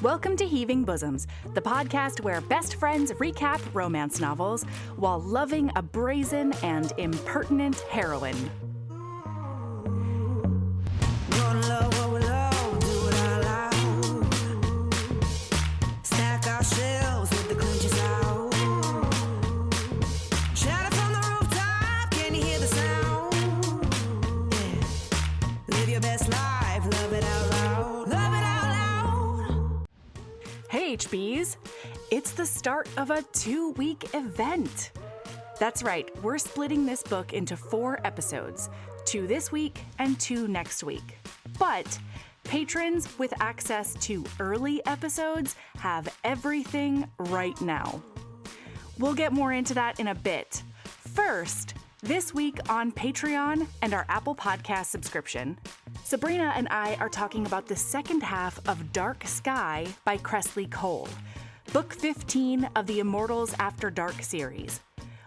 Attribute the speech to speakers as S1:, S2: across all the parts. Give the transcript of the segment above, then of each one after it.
S1: Welcome to Heaving Bosoms, the podcast where best friends recap romance novels while loving a brazen and impertinent heroine. Hey HBs, it's the start of a 2-week event. That's right, we're splitting this book into 4 episodes, 2 this week and 2 next week. But patrons with access to early episodes have everything right now. We'll get more into that in a bit. First, this week on Patreon and our Apple Podcast subscription, Sabrina and I are talking about the second half of Dark Sky by Kresley Cole, book 15 of the Immortals After Dark series.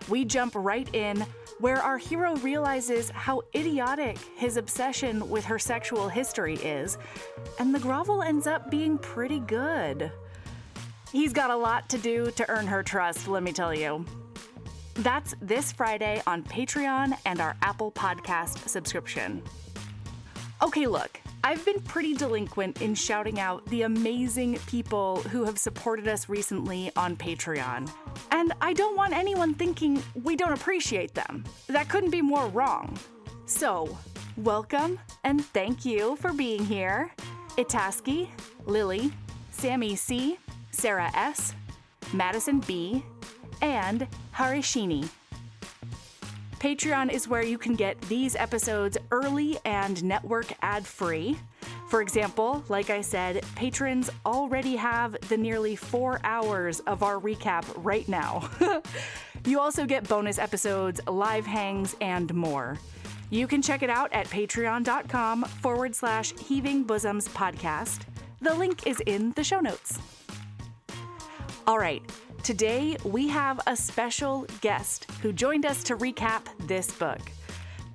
S1: We jump right in where our hero realizes how idiotic his obsession with her sexual history is, and the grovel ends up being pretty good. He's got a lot to do to earn her trust, let me tell you. That's this Friday on Patreon and our Apple Podcast subscription. Okay, look, I've been pretty delinquent in shouting out the amazing people who have supported us recently on Patreon. And I don't want anyone thinking we don't appreciate them. That couldn't be more wrong. So, welcome and thank you for being here. Itaski, Lily, Sammy C, Sarah S, Madison B, and Harishini. Patreon is where you can get these episodes early and network ad-free. For example, like I said, patrons already have the nearly 4 hours of our recap right now. You also get bonus episodes, live hangs, and more. You can check it out at patreon.com/Heaving Bosoms Podcast. The link is in the show notes. All right. Today, we have a special guest who joined us to recap this book.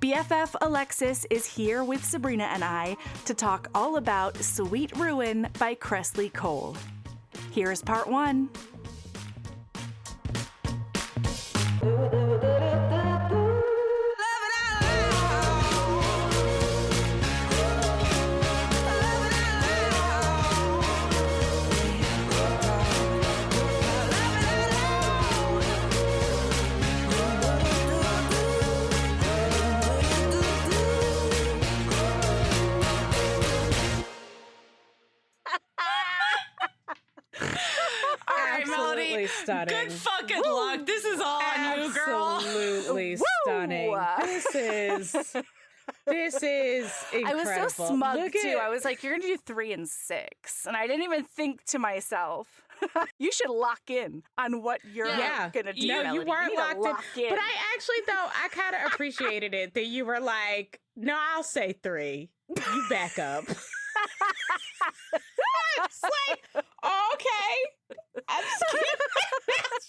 S1: BFF Alexis is here with Sabrina and I to talk all about Sweet Rune by Kresley Cole. Here's part 1.
S2: Stunning.
S3: Good fucking luck. This is all on you, girl.
S2: Absolutely stunning. This is incredible.
S1: I was so smug too. I was like, you're going to do 3 and 6. And I didn't even think to myself, you should lock in on what you're going to do.
S2: No,
S1: Melody.
S2: you weren't locked in. But I actually, though, I kind of appreciated it that you were like, no, I'll say 3. You back up. It's like, okay. I'm just kidding.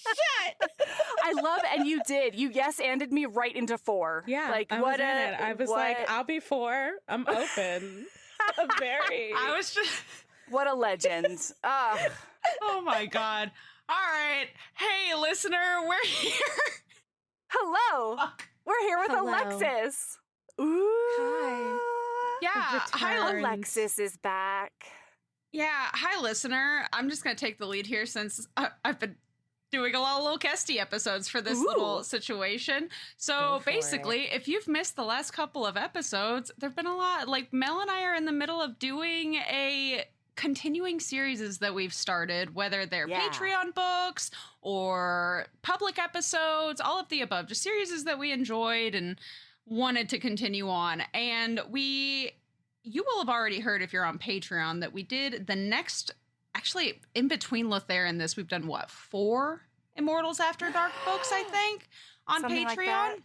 S2: Shut.
S1: I love, and you did. You yes-anded me right into 4.
S2: Yeah,
S1: like
S2: I
S1: what
S2: was in it. I was like, I'll be 4. I'm open. Very.
S3: I was just.
S1: What a legend.
S3: Oh my god. All right. Hey, listener, we're here.
S1: Hello. We're here with Alexis. Ooh.
S2: Hi.
S3: Yeah. Hi,
S1: Alexis is back.
S3: Yeah. Hi, listener. I'm just going to take the lead here since I've been doing a lot of little Kesty episodes for this little situation. So basically, if you've missed the last couple of episodes, there've been a lot. Like, Mel and I are in the middle of doing a continuing series that we've started, whether they're Patreon books or public episodes, all of the above, just series that we enjoyed and wanted to continue on. And you will have already heard if you're on Patreon that we did the next, actually in between Lothair and this, we've done 4 Immortals After Dark books, I think, on
S1: Something
S3: Patreon.
S1: like that.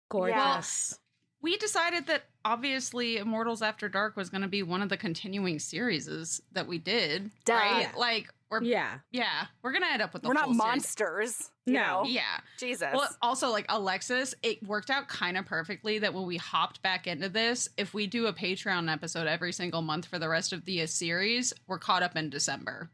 S2: Gorgeous.
S3: We decided that obviously Immortals After Dark was going to be one of the continuing series that we did.
S1: Duh.
S3: Right? Like, we're going to end up with the
S1: We're
S3: whole
S1: not
S3: series.
S1: monsters. You know?
S3: Yeah.
S1: Jesus.
S3: Well, also, like, Alexis, it worked out kind of perfectly that when we hopped back into this, if we do a Patreon episode every single month for the rest of the series, we're caught up in December.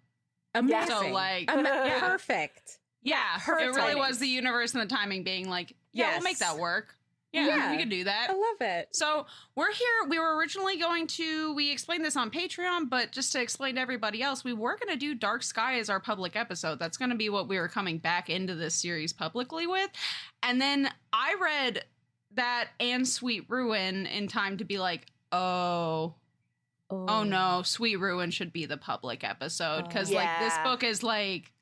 S2: Amazing.
S3: So, like,
S2: perfect.
S3: Yeah,
S2: Perfect
S3: it really
S2: timing.
S3: was the universe and the timing being like, yeah, we'll make
S2: Yes.
S3: that work. Yeah,
S2: Yeah.
S3: we could do that.
S2: I love it.
S3: So we're here. We were originally we explained this on Patreon, but just to explain to everybody else, we were going to do Dark Sky as our public episode. That's going to be what we were coming back into this series publicly with. And then I read that and Sweet Ruin in time to be like, oh no, Sweet Ruin should be the public episode. Because like this book is like,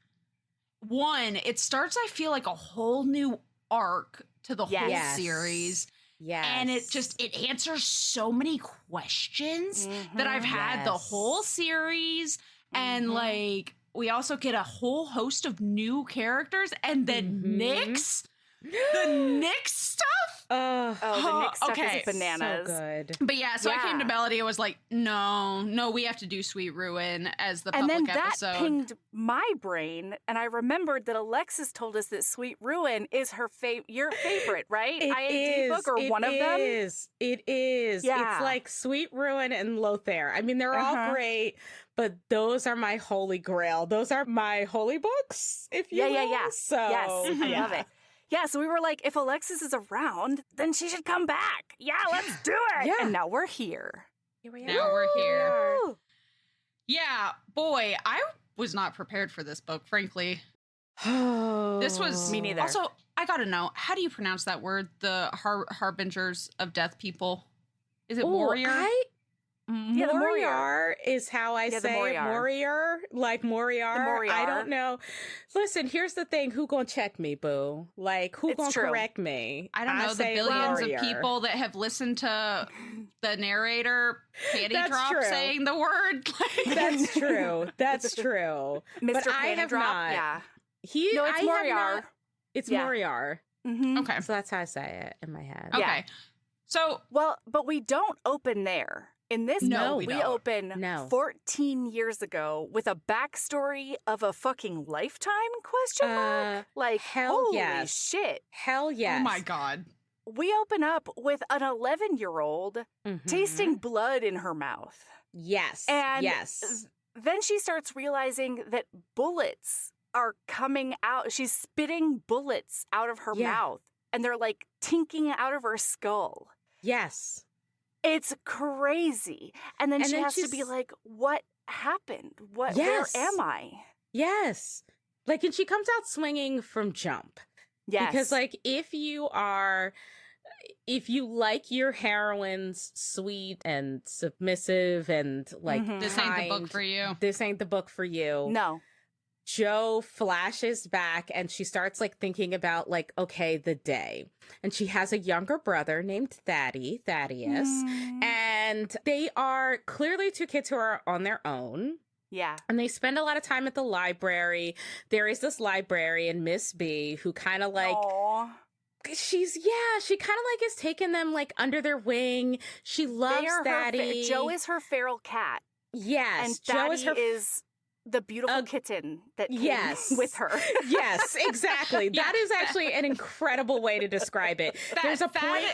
S3: one, it starts, I feel like, a whole new arc to the whole series.
S2: Yes.
S3: And it answers so many questions that I've had the whole series. And like, we also get a whole host of new characters. And then Nyx, the Nyx stuff.
S1: The Nyx stuff
S3: okay.
S1: is bananas.
S2: So good.
S3: But yeah, so I came to Melody and was like, no, we have to do Sweet Ruin as the
S1: And
S3: public
S1: then that
S3: episode.
S1: pinged my brain, and I remembered that Alexis told us that Sweet Ruin is her your favorite, right? IAD book or one of them?
S2: It is.
S1: Yeah.
S2: It's like Sweet Ruin and Lothair. I mean, they're all great, but those are my holy grail. Those are my holy books, if you will.
S1: Yeah.
S2: So,
S1: Yes, I love it. Yeah, so we were like, if Alexis is around, then she should come back. Yeah, let's do it.
S2: Yeah.
S1: And now we're here.
S2: Here we are.
S3: Now we're here.
S1: Woo!
S3: Yeah, boy, I was not prepared for this book, frankly. This was
S1: Me neither.
S3: Also, I gotta know, how do you pronounce that word? The harbingers of death people. Is it Moriar?
S1: Yeah, the
S2: Moriar is how I
S1: the
S2: say it. Moriar, like Moriar.
S1: Moriar.
S2: I don't know. Listen, here's the thing. Who gonna check me, boo? Like, who
S1: It's
S2: gonna
S1: true.
S2: correct me?
S3: I don't know, the
S2: say
S3: billions
S2: Moriar.
S3: of people that have listened to the narrator panty
S2: That's
S3: drop
S2: true.
S3: saying the word.
S2: That's true. That's true.
S1: Mr.
S2: But I
S1: Panty
S2: have
S1: Drop,
S2: not.
S1: yeah.
S2: No,
S1: it's
S2: I have
S1: Moriar.
S2: not- It's
S1: Yeah.
S2: Moriar.
S1: Mm-hmm.
S3: Okay.
S2: So that's how I say it in my head.
S3: Okay.
S1: Yeah.
S3: So,
S1: Well, but we don't open there. In this
S3: No,
S1: book,
S3: we
S1: we
S3: don't.
S1: open
S2: No.
S1: 14 years ago with a backstory of a fucking lifetime question mark? Like,
S2: hell
S1: holy
S2: yes.
S1: shit.
S2: Hell yes.
S3: oh my God.
S1: We open up with an 11-year-old
S2: Mhm.
S1: tasting blood in her mouth.
S2: Yes.
S1: And
S2: yes.
S1: then she starts realizing that bullets are coming out. She's spitting bullets out of her
S2: Yeah.
S1: mouth, and they're like tinking out of her skull.
S2: Yes.
S1: It's crazy. And then
S2: And
S1: she
S2: then
S1: has to be
S2: she's-
S1: like, what happened? Where
S2: Yes.
S1: am I?
S2: Yes. Like, and she comes out swinging from jump.
S1: Yes.
S2: Because, like, if you like your heroines sweet and submissive and, like,
S1: Mhm.
S3: This ain't the book
S2: kind,
S3: for you.
S2: this ain't the book for you.
S1: No.
S2: Joe flashes back and she starts like thinking about like, okay, the day. And she has a younger brother named Thaddeus.
S1: Mm.
S2: And they are clearly two kids who are on their own.
S1: Yeah.
S2: And they spend a lot of time at the library. There is this librarian, Miss B, who kind of like,
S1: Aw.
S2: she kind of like is taking them like under their wing. She loves
S1: They are
S2: Thaddy.
S1: Joe is her feral cat.
S2: Yes.
S1: And
S2: Joe
S1: Thaddy
S2: is her
S1: is the beautiful kitten that came
S2: yes.
S1: with her.
S2: Yes, exactly.
S3: Yeah.
S2: That is actually an incredible way to describe it. There's a point.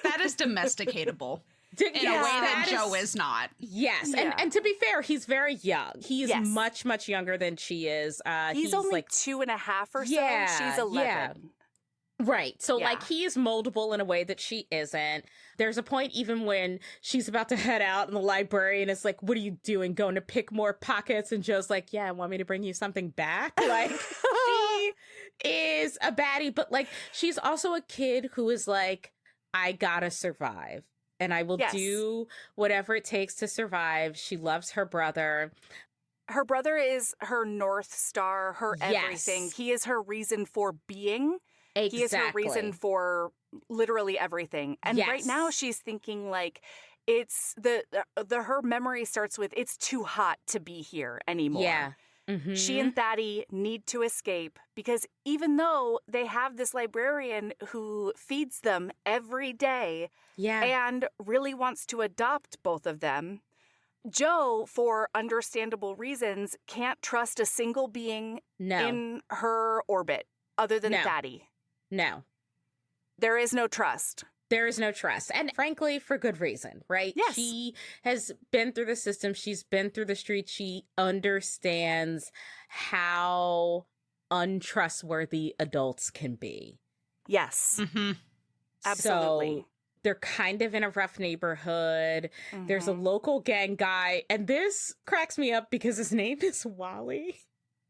S3: that is domesticatable in a way that Joe is not.
S2: Yes,
S1: Yeah.
S2: and to be fair, he's very young. He is
S1: Yes.
S2: much younger than she is.
S1: He's only
S2: like
S1: 2.5 or so.
S2: Yeah,
S1: She's 11.
S2: yeah. Right. So,
S1: Yeah.
S2: like, he is moldable in a way that she isn't. There's a point even when she's about to head out in the library and it's like, what are you doing? Going to pick more pockets? And Joe's like, yeah, want me to bring you something back? Like, she is a baddie, but, like, she's also a kid who is like, I gotta survive. And I will
S1: Yes.
S2: do whatever it takes to survive. She loves her brother.
S1: Her brother is her North Star, her
S2: Yes.
S1: everything. He is her reason for being.
S2: Exactly.
S1: He is her reason for literally everything. And right now
S2: Yes.
S1: she's thinking like it's her memory starts with it's too hot to be here anymore.
S2: Yeah.
S1: She
S2: Mhm.
S1: and Thaddy need to escape because even though they have this librarian who feeds them every day
S2: Yeah.
S1: and really wants to adopt both of them, Joe, for understandable reasons, can't trust a single being
S2: No.
S1: in her orbit other than
S2: No.
S1: Thaddy.
S2: No.
S1: There is no trust.
S2: There is no trust. And frankly, for good reason, right?
S1: Yes.
S2: She has been through the system. She's been through the streets. She understands how untrustworthy adults can be.
S1: Yes.
S3: Mm-hmm.
S1: Absolutely.
S2: So they're kind of in a rough neighborhood. There's a local gang guy. And this cracks me up because his name is Wally.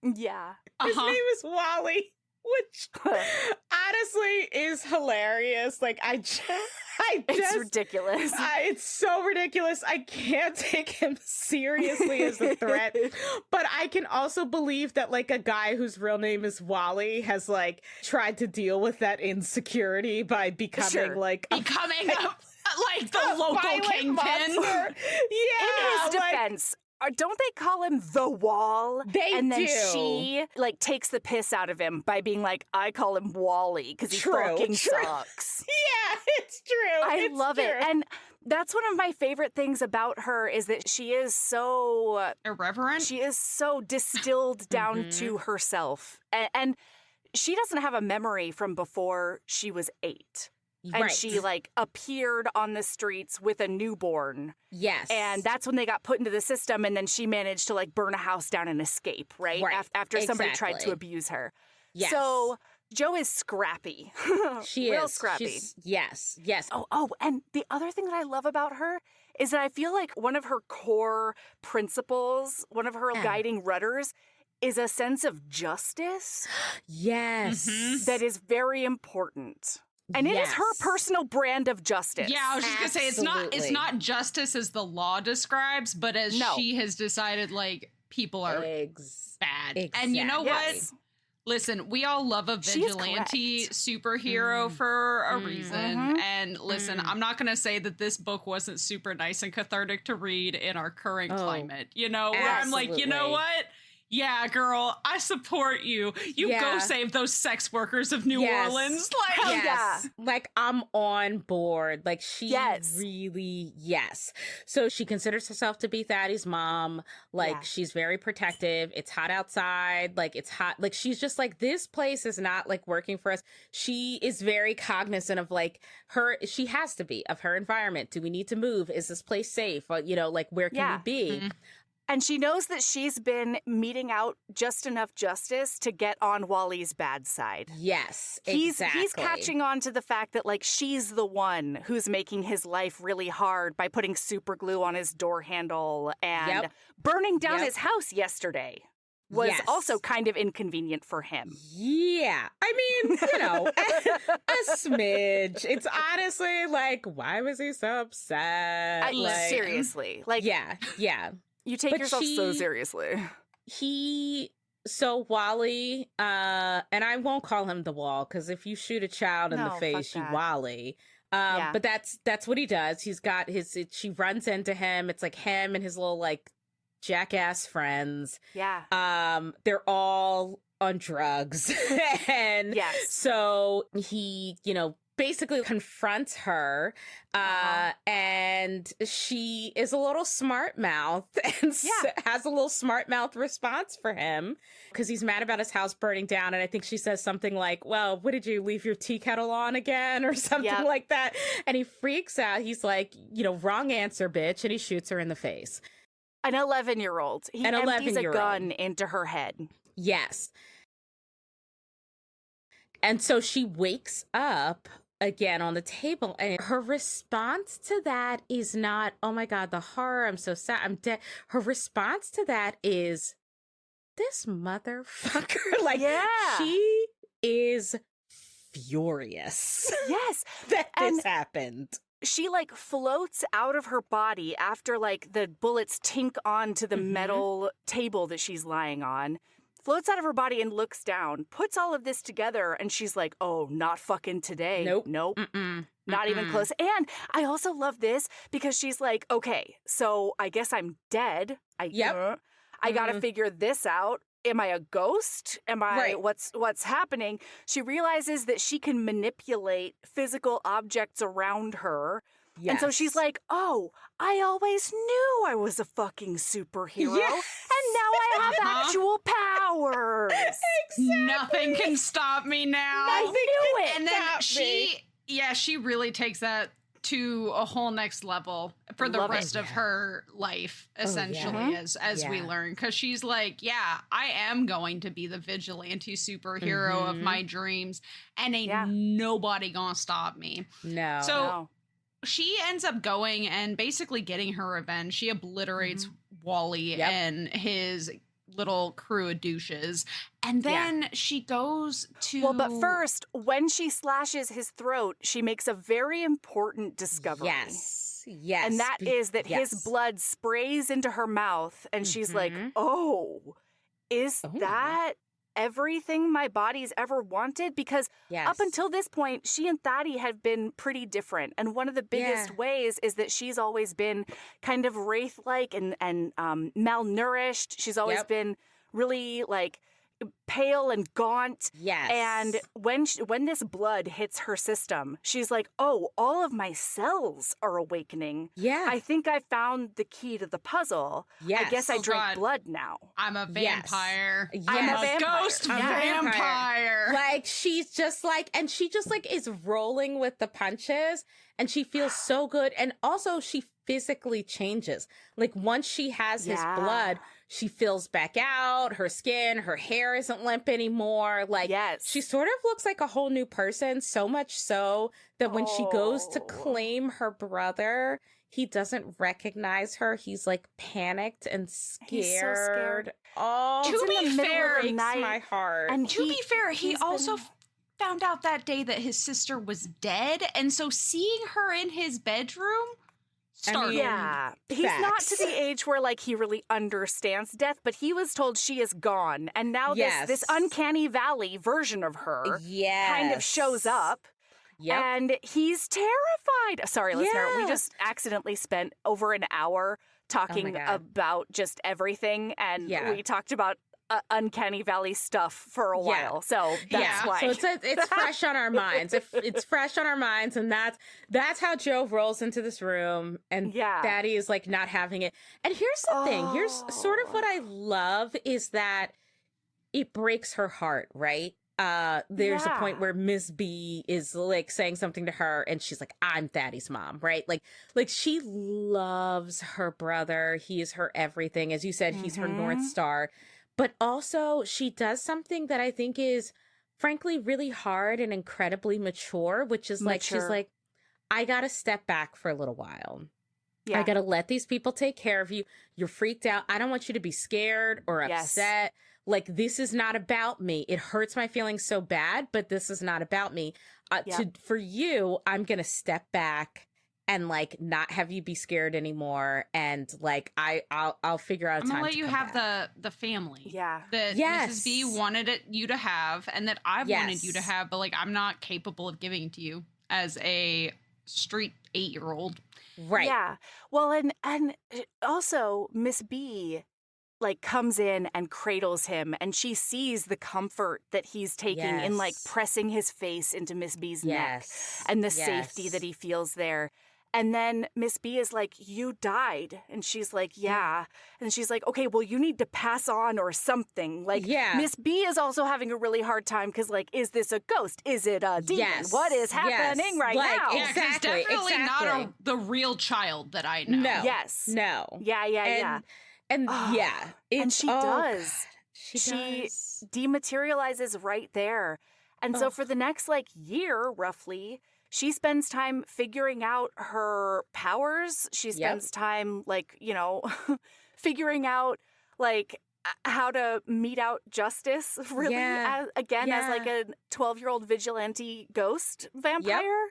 S1: Yeah.
S2: His name is Wally, which honestly is hilarious. Like,
S1: It's ridiculous.
S2: It's so ridiculous. I can't take him seriously as a threat. But I can also believe that, like, a guy whose real name is Wally has, like, tried to deal with that insecurity by becoming, like,
S3: becoming like the local kingpin.
S2: Yeah.
S1: In his defense, don't they call him the Wall? And then
S2: do.
S1: she, like, takes the piss out of him by being like, I call him Wally because he fucking sucks.
S2: Yeah, it's true.
S1: I love it. And that's one of my favorite things about her is that she is so
S3: irreverent.
S1: She is so distilled down to herself. And she doesn't have a memory from before she was 8. And she, like, appeared on the streets with a newborn.
S2: Yes.
S1: And that's when they got put into the system, and then she managed to, like, burn a house down and escape, right? After somebody tried to abuse her.
S2: Yes.
S1: So Jo is scrappy.
S2: She
S1: Real
S2: is.
S1: scrappy.
S2: Yes.
S1: Oh, and the other thing that I love about her is that I feel like one of her core principles, one of her guiding rudders, is a sense of justice.
S2: Yes.
S1: That is very important. And it is her personal brand of justice.
S3: Yeah, I was just gonna say it's not justice as the law describes, but as she has decided, like, people are bad.
S2: Exactly.
S3: And you know what? Listen, we all love a vigilante superhero for a reason. And listen, I'm not going to say that this book wasn't super nice and cathartic to read in our current climate. You know, where I'm like, you know what? Yeah, girl, I support you. You go save those sex workers of New Orleans. Like,
S2: like, I'm on board. Like, she really, So she considers herself to be Thaddeus' mom. Like, she's very protective. It's hot outside. Like, it's hot. Like, she's just like, this place is not, like, working for us. She is very cognizant of, like, she has to be, of her environment. Do we need to move? Is this place safe? You know, like, where can we be?
S1: And she knows that she's been meting out just enough justice to get on Wally's bad side.
S2: Yes,
S1: exactly. He's catching on to the fact that, like, she's the one who's making his life really hard by putting super glue on his door handle and burning down his house yesterday. Was also kind of inconvenient for him.
S2: Yeah. I mean, you know, a smidge. It's honestly like, why was he so upset?
S1: Seriously. Like,
S2: yeah.
S1: You take yourself so seriously.
S2: So Wally, and I won't call him the Wall, because if you shoot a child in the face, you Wally. But that's what he does. He's got she runs into him. It's like him and his little, like, jackass friends.
S1: Yeah.
S2: They're all on drugs. And so he, you know, basically confronts her, and she is a little smart mouth and has a little smart mouth response for him because he's mad about his house burning down. And I think she says something like, well, what did you leave your tea kettle on again? Or something like that. And he freaks out. He's like, you know, wrong answer, bitch. And he shoots her in the face.
S1: An 11-year-old. He empties a gun into her head.
S2: Yes. And so she wakes up again on the table, and her response to that is not, oh my God, the horror, I'm so sad, I'm dead. Her response to that is, this motherfucker. Like, she is furious.
S1: Yes.
S2: that this happened.
S1: She, like, floats out of her body after, like, the bullets tink onto the metal table that she's lying on. Floats out of her body and looks down, puts all of this together, and she's like, oh, not fucking today. Nope. Not even close. And I also love this because she's like, okay, so I guess I'm dead. I gotta figure this out. Am I a ghost? Am I what's happening? She realizes that she can manipulate physical objects around her. Yes. And so she's like, oh, I always knew I was a fucking superhero. Yes. And now I have actual powers.
S3: Exactly. Nothing can stop me now.
S1: I knew it.
S3: And then Yeah, she really takes that to a whole next level for the rest of her life, essentially, as we learn. Because she's like, yeah, I am going to be the vigilante superhero of my dreams, and ain't nobody gonna stop me.
S2: No.
S3: So she ends up going and basically getting her revenge. She obliterates Wally and his little crew of douches. And then she goes to...
S1: Well, but first, when she slashes his throat, she makes a very important discovery.
S2: Yes.
S1: And that is that his blood sprays into her mouth, and she's like, oh, is that everything my body's ever wanted? Because up until this point, she and Thaddy have been pretty different. And one of the biggest ways is that she's always been kind of wraith-like and malnourished. She's always been really, like, pale and gaunt.
S2: Yes.
S1: And when this blood hits her system, she's like, oh, all of my cells are awakening.
S2: Yeah.
S1: I think I found the key to the puzzle.
S2: Yes.
S1: I guess I drink blood now.
S3: I'm a vampire.
S2: Yes.
S3: I'm
S1: a
S3: a
S1: vampire.
S3: ghost vampire.
S2: Like, she's just like, and she just like is rolling with the punches, and she feels so good. And also she physically changes. Like, once she has his blood, she fills back out, her skin, her hair isn't limp anymore. Like, she sort of looks like a whole new person, so much so that when she goes to claim her brother, he doesn't recognize her. He's like panicked and scared.
S1: He's so scared.
S2: Oh,
S3: To be fair,
S2: breaks my heart.
S1: And
S3: to be fair, he also found out that day that his sister was dead. And so seeing her in his bedroom...
S1: Yeah, he's not to the age where like he really understands death, but he was told she is gone, and now this uncanny valley version of her kind of shows up, and he's terrified. Sorry, listener, we just accidentally spent over an hour talking about just everything, and we talked about uncanny valley stuff for a while, so that's why.
S2: So it's fresh on our minds. It's fresh on our minds, and that's how Joe rolls into this room, and Thaddy is like not having it. And here's the thing. Here's sort of what I love is that it breaks her heart, right? There's a point where Miss B is like saying something to her, and she's like, "I'm Thaddy's mom," right? Like she loves her brother. He is her everything. As you said, he's her North Star. But also, she does something that I think is, frankly, really hard and incredibly mature, which is like, she's like, I got to step back for a little while. I got to let these people take care of you. You're freaked out. I don't want you to be scared or upset. Like, this is not about me. It hurts my feelings so bad, but this is not about me. For you, I'm going to step back and like not have you be scared anymore, and like I'll figure out a time.
S3: I'm gonna let
S2: to
S3: you
S2: come
S3: have
S2: back.
S3: the family,
S1: that
S3: Mrs. B wanted you to have, and that I've wanted you to have, but like I'm not capable of giving to you as a street 8-year-old,
S2: right?
S1: Yeah. Well, and also Miss B like comes in and cradles him, and she sees the comfort that he's taking in like pressing his face into Miss B's neck and the safety that he feels there. And then Miss B is like, you died. And she's like, yeah. And she's like, okay, well, you need to pass on or something. Like, Miss B is also having a really hard time because, like, is this a ghost? Is it a demon? What is happening right now?
S3: Yeah, it's definitely not the real child that I know.
S2: No.
S1: Yes.
S2: No.
S1: Yeah.
S2: And
S1: and she does.
S2: She does.
S1: Dematerializes right there. And so for the next, like, year, roughly, she spends time figuring out her powers. She spends time, like, you know, figuring out, like, how to mete out justice, really, as like a 12-year-old vigilante ghost vampire.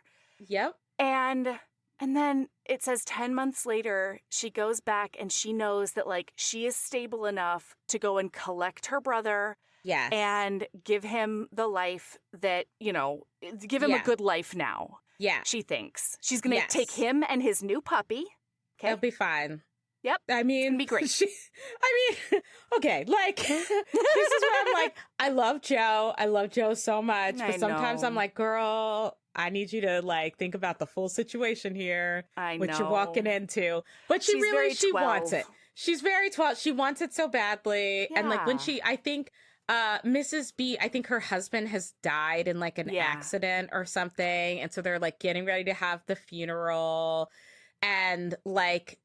S1: And then it says 10 months later, she goes back and she knows that, like, she is stable enough to go and collect her brother. And give him the life that, you know, give him a good life now. She thinks. She's going to take him and his new puppy. Okay.
S2: It'll be fine.
S1: Yep.
S2: I mean,
S1: it's gonna be great.
S2: Okay, like, this is where I'm like, I love Joe. I love Joe so much. But sometimes I'm like, girl, I need you to, like, think about the full situation here. What you're walking into. But she wants it. She's very 12. She wants it so badly. And, like, when I think Mrs. B, I think her husband has died in like an accident or something. And so they're like getting ready to have the funeral. And like,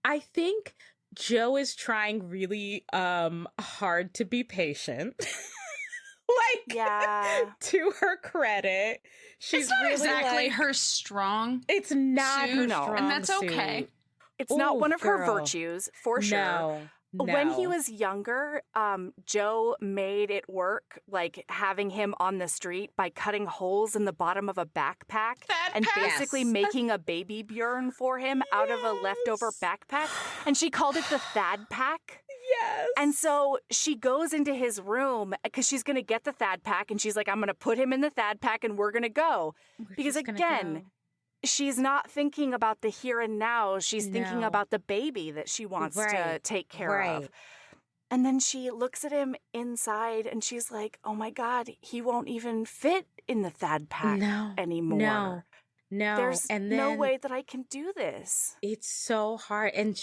S2: I think Jo is trying really hard to be patient. To her credit, she's
S3: it's not
S2: really
S3: exactly
S2: like,
S3: her strong.
S2: It's not her
S1: No.
S2: strong
S3: and that's
S2: suit.
S3: okay.
S1: It's not one of her virtues, for sure.
S2: No.
S1: When he was younger, Jo made it work, like having him on the street by cutting holes in the bottom of a backpack and basically making a baby Bjorn for him out of a leftover backpack. And she called it the Thad Pack.
S2: Yes.
S1: And so she goes into his room because she's going to get the Thad Pack and she's like, I'm going to put him in the Thad Pack and we're going to go. Because again, she's not thinking about the here and now. She's thinking about the baby that she wants to take care of. And then she looks at him inside and she's like, oh my God, he won't even fit in the Thad Pack anymore.
S2: No.
S1: There's no way that I can do this.
S2: It's so hard. And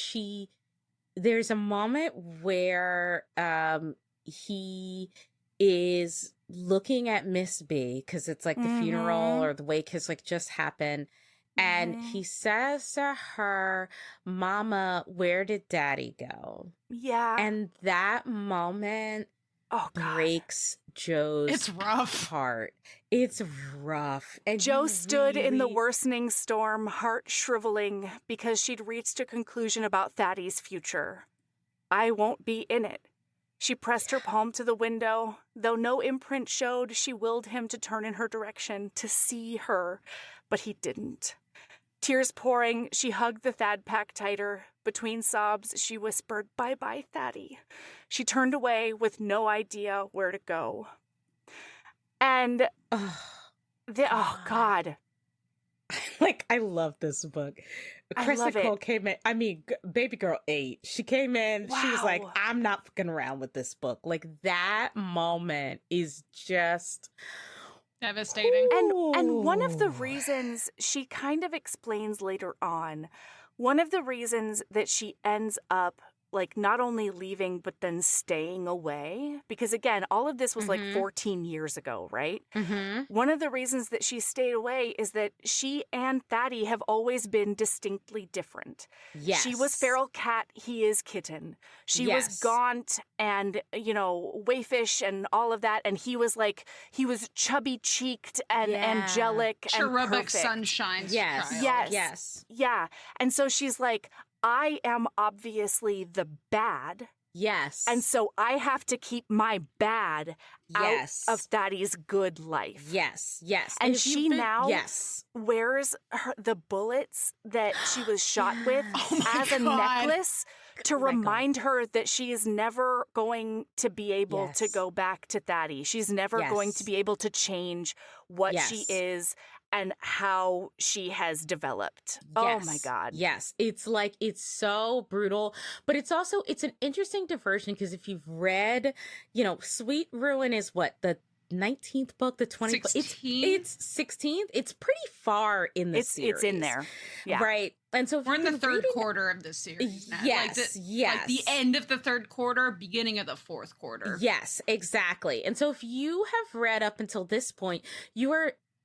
S2: there's a moment where he is looking at Miss B because it's like the funeral or the wake has like just happened. And he says to her, Mama, where did Daddy go?
S1: Yeah.
S2: And that moment breaks Jo's heart. It's rough. And
S1: Jo stood in the worsening storm, heart shriveling, because she'd reached a conclusion about Thaddeus' future. I won't be in it. She pressed her palm to the window. Though no imprint showed, she willed him to turn in her direction, to see her. But he didn't. Tears pouring, she hugged the Thad Pack tighter. Between sobs, she whispered, bye-bye, Thaddy. She turned away with no idea where to go. And, God.
S2: Like, I love this book. Kresley Cole came in, baby girl 8. She came in, she was like, I'm not fucking around with this book. Like, that moment is just
S3: devastating.
S1: And one of the reasons she kind of explains later on, one of the reasons that she ends up like not only leaving but then staying away, because again, all of this was like 14 years ago, right? One of the reasons that she stayed away is that she and Thaddy have always been distinctly different.
S2: Yes.
S1: She was feral cat, he is kitten. She was gaunt and, waifish and all of that, and he was chubby-cheeked and angelic and
S3: cherubic
S1: perfect.
S3: sunshine.
S1: Yes. Yeah. And so she's like, I am obviously the bad.
S2: Yes.
S1: And so I have to keep my bad out of Thaddeus' good life.
S2: Yes.
S1: And she now wears the bullets that she was shot with as a necklace to remind her that she is never going to be able to go back to Thaddeus. She's never going to be able to change what she is and how she has developed. Oh my God.
S2: Yes. It's like, it's so brutal, but it's an interesting diversion because if you've read, Sweet Ruin is what, the 19th book, the 20th book? It's 16th. It's pretty far in the series.
S1: It's in there. Yeah.
S2: Right. And so
S3: we're in the third quarter of the series now.
S2: Yes.
S3: Like the end of the third quarter, beginning of the fourth quarter.
S2: Yes, exactly. And so if you have read up until this point,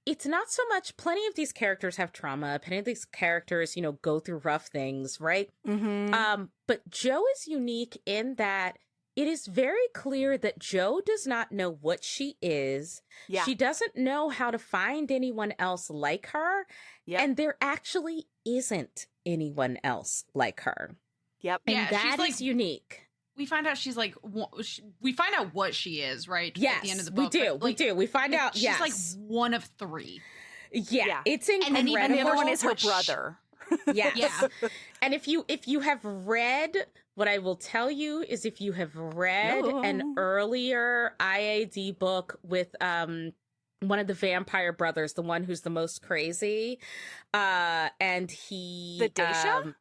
S2: it's not so much, plenty of these characters have trauma, plenty of these characters, go through rough things, right? But Jo is unique in that it is very clear that Jo does not know what she is. Yeah. She doesn't know how to find anyone else like her. Yep. And there actually isn't anyone else like her.
S1: Yep.
S2: And that is unique.
S3: We find out she's like, we find out what she is, right?
S2: Yes,
S3: at the end of the book.
S2: we do. We find out,
S3: she's like one of 3.
S2: Yeah. It's incredible.
S1: And even the other one is her brother.
S2: Yes. And if you have read, what I will tell you is if you have read an earlier IAD book with one of the vampire brothers, the one who's the most crazy, and he...
S1: The Daisha?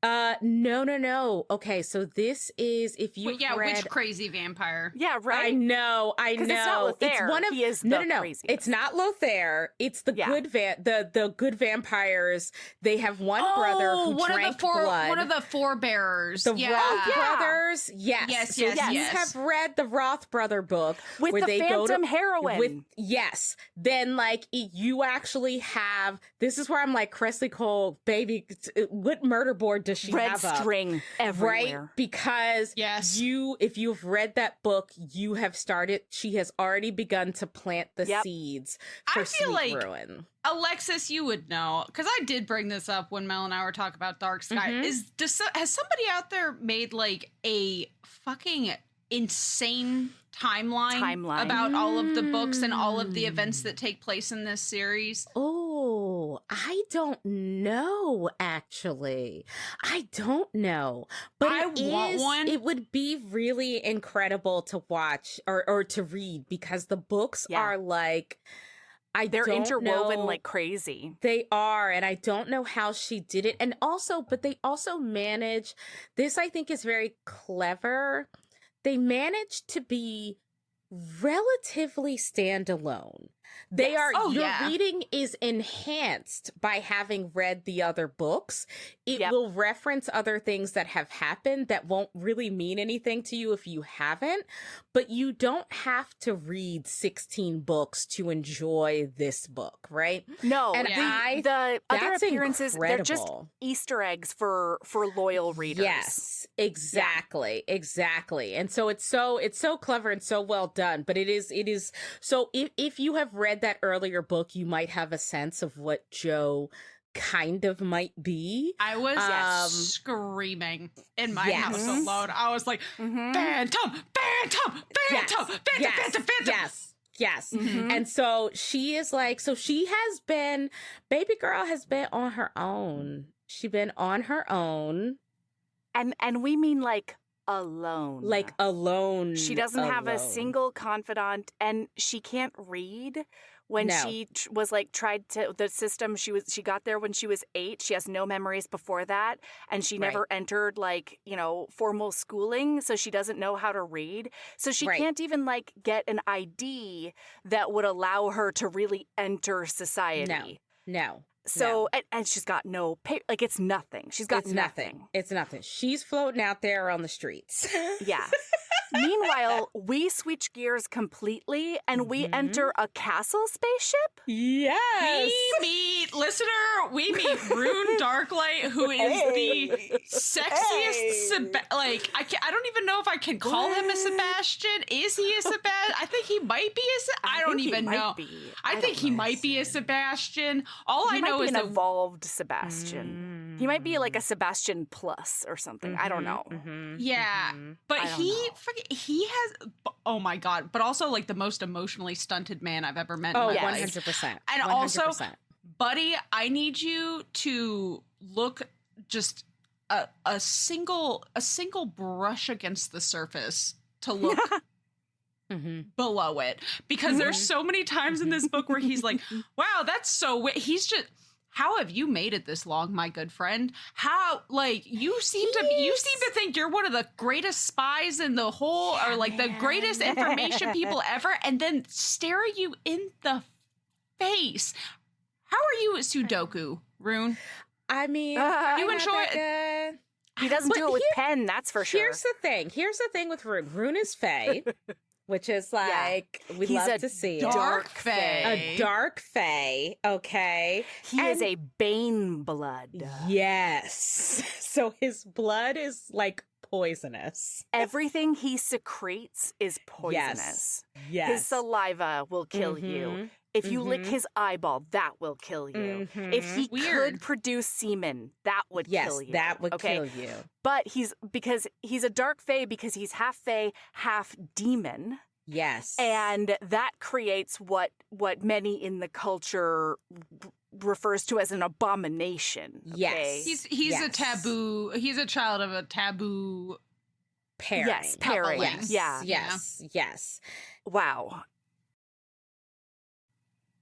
S2: No. Okay, so this is if you read.
S3: Which crazy vampire?
S1: Yeah, right.
S2: I know.
S1: It's not Lothair.
S2: It's one of
S1: he is
S2: no.
S1: craziest.
S2: It's not Lothair. It's the good the good vampires. They have one brother who drank blood.
S3: One of the forebearers.
S2: The Roth brothers. Yes.
S3: Yes.
S2: You have read the Roth brother book
S1: with
S2: where
S1: the
S2: they
S1: phantom
S2: go to,
S1: heroine.
S2: Then like you actually have. This is where I'm like Kresley Cole, baby. What murder board does she
S1: Red
S2: have up?
S1: String everywhere.
S2: Right? Because if you've read that book, you have started. She has already begun to plant the seeds for
S3: I feel
S2: Sweet
S3: like
S2: Ruin.
S3: Alexis, you would know because I did bring this up when Mel and I were talking about Dark Sky. Has somebody out there made like a fucking insane timeline about all of the books and all of the events that take place in this series?
S2: Oh, I don't know, actually. I don't know. But
S3: I want one.
S2: It would be really incredible to watch or to read because the books are like...
S1: They're interwoven like crazy.
S2: They are, and I don't know how she did it. And also, but they also manage... This, I think, is very clever. They managed to be relatively standalone. They are your reading is enhanced by having read the other books. It will reference other things that have happened that won't really mean anything to you if you haven't, but you don't have to read 16 books to enjoy this book, right?
S1: No,
S2: and
S1: the other appearances
S2: incredible.
S1: They're just Easter eggs for loyal readers.
S2: Yes, exactly. And so it's so clever and so well done, but it is so if you have read that earlier book, you might have a sense of what Jo kind of might be.
S3: I was screaming in my house alone. I was like, Phantom.
S2: Yes. And so she is like, baby girl has been on her own. She's been on her own.
S1: And we mean like alone.
S2: Like alone.
S1: She doesn't have a single confidant, and she can't read. When she was like tried to the system, she got there when she was 8. She has no memories before that, and she never entered like formal schooling, so she doesn't know how to read. So she can't even like get an ID that would allow her to really enter society.
S2: No.
S1: So and she's got no pay, like it's nothing. She's got nothing.
S2: It's nothing. She's floating out there on the streets.
S1: Yeah. Meanwhile, we switch gears completely and we enter a castle spaceship?
S2: Yes.
S3: We meet Rune Darklight, who is the sexiest, I don't even know if I can call him a Sebastian. Is he a Sebastian? I think he might be I don't even know. I think he might be a Sebastian. All I know is
S1: an evolved Sebastian. He might be like a Sebastian plus or something. I don't know.
S3: Yeah. But he has, oh my God, but also like the most emotionally stunted man I've ever met in my life.
S2: 100%.
S3: And
S2: 100%.
S3: Also, buddy, I need you to look just a single brush against the surface to look below it. Because there's so many times in this book where he's like, wow, that's so he's just... How have you made it this long, my good friend? How, like, you seem to think you're one of the greatest spies in the whole, or like the greatest information people ever, and then stare you in the face. How are you at Sudoku, Rune?
S2: I mean,
S3: you enjoy it.
S1: He doesn't do it with pen, that's for sure.
S2: Here's the thing with Rune. Rune is Fae. Which is like, we'd love to see it.
S3: Dark Fae.
S2: A dark Fae, okay?
S1: He is a Bane blood.
S2: Yes. So his blood is like poisonous.
S1: Everything he secretes is poisonous.
S2: Yes.
S1: His saliva will kill you. If you lick his eyeball, that will kill you. If he could produce semen, that would kill you.
S2: Yes, that would kill you.
S1: But because he's a dark fae because he's half fae, half demon.
S2: Yes.
S1: And that creates what many in the culture refers to as an abomination. Okay?
S2: Yes.
S3: He's a taboo. He's a child of a taboo
S2: pairing.
S1: Yes, pairing.
S2: Yes. Yes.
S1: Wow.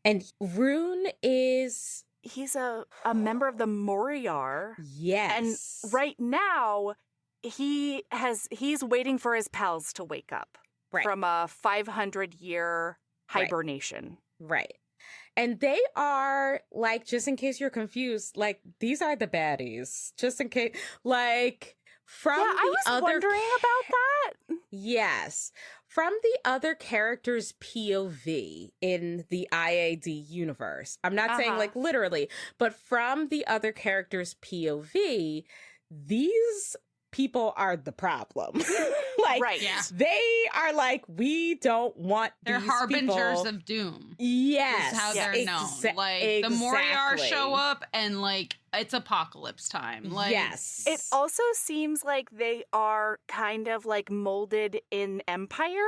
S2: And Rune is
S1: he's a member of the Moriar.
S2: Yes.
S1: And right now, he's waiting for his pals to wake up from a 500-year hibernation.
S2: Right. And they are, like, just in case you're confused, like, these are the baddies. Just in case, like, from the
S1: I was wondering about that.
S2: Yes. From the other characters' POV in the IAD universe. I'm not saying, like, literally, but from the other characters' POV, these people are the problem. Like, they are like, we don't want
S3: they're
S2: these
S3: harbingers
S2: people.
S3: of doom.
S2: Yes.
S3: Is how they're known. Like, the Moriar show up and, like, it's apocalypse time. Like,
S2: yes.
S1: It also seems like they are kind of, like, molded in Empire.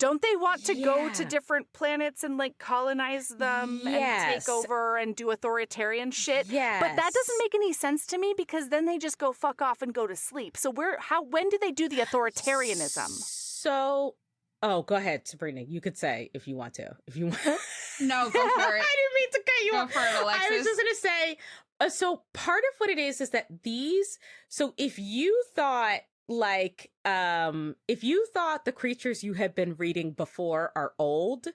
S1: Don't they want to go to different planets and, like, colonize them and take over and do authoritarian shit?
S2: Yes.
S1: But that doesn't make any sense to me because then they just go fuck off and go to sleep. So when do they do the authoritarianism?
S2: So, go ahead, Sabrina. You could say if you want to. If you want.
S3: No, go for it.
S2: I didn't mean to cut you off.
S3: Go for it, Alexis.
S2: I was just going to say, so part of what it is that so if you thought, like, if you thought the creatures you had been reading before are old,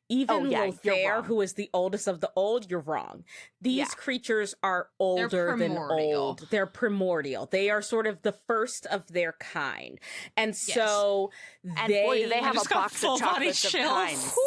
S2: even Lothair, who is the oldest of the old, you're wrong. These creatures are older than old. They're primordial. They are sort of the first of their kind. And so
S1: boy, do they have a box of chocolates of kinds.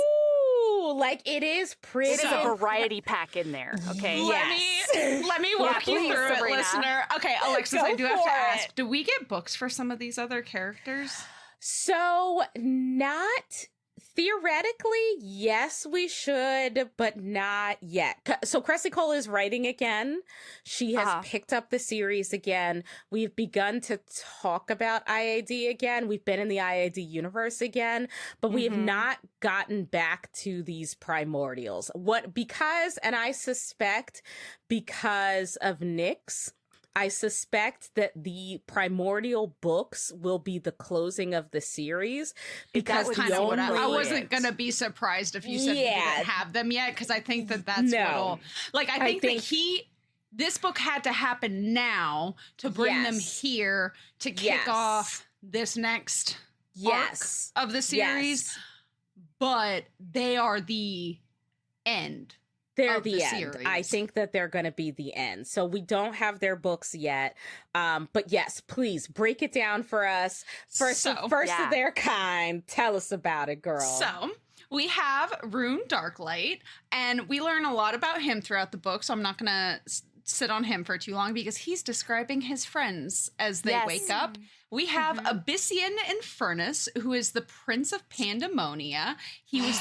S2: Like, it is pretty.
S1: It is a variety pack in there, okay?
S3: Let me walk you through
S1: Sabrina.
S3: it, listener. Okay, Alexis, I do have to ask, do we get books for some of these other characters?
S2: So, not theoretically, yes, we should, but not yet. So Kresley Cole is writing again. She has picked up the series again. We've begun to talk about IAD again. We've been in the IAD universe again, but we have not gotten back to these primordials. And I suspect because of Nyx, I suspect that the primordial books will be the closing of the series because
S3: kind of what I wasn't going to be surprised if you said you didn't have them yet, because I think that's what'll, like, I think this book had to happen now to bring them here to kick off this next arc of the series, but they are the end.
S2: They're the end. Series. I think that they're going to be the end. So we don't have their books yet. But yes, please break it down for us. First of their kind. Tell us about it, girl.
S3: So we have Rune Darklight, and we learn a lot about him throughout the book. So I'm not going to sit on him for too long because he's describing his friends as they wake up. We have Abyssian Infernus, who is the Prince of Pandemonia. He was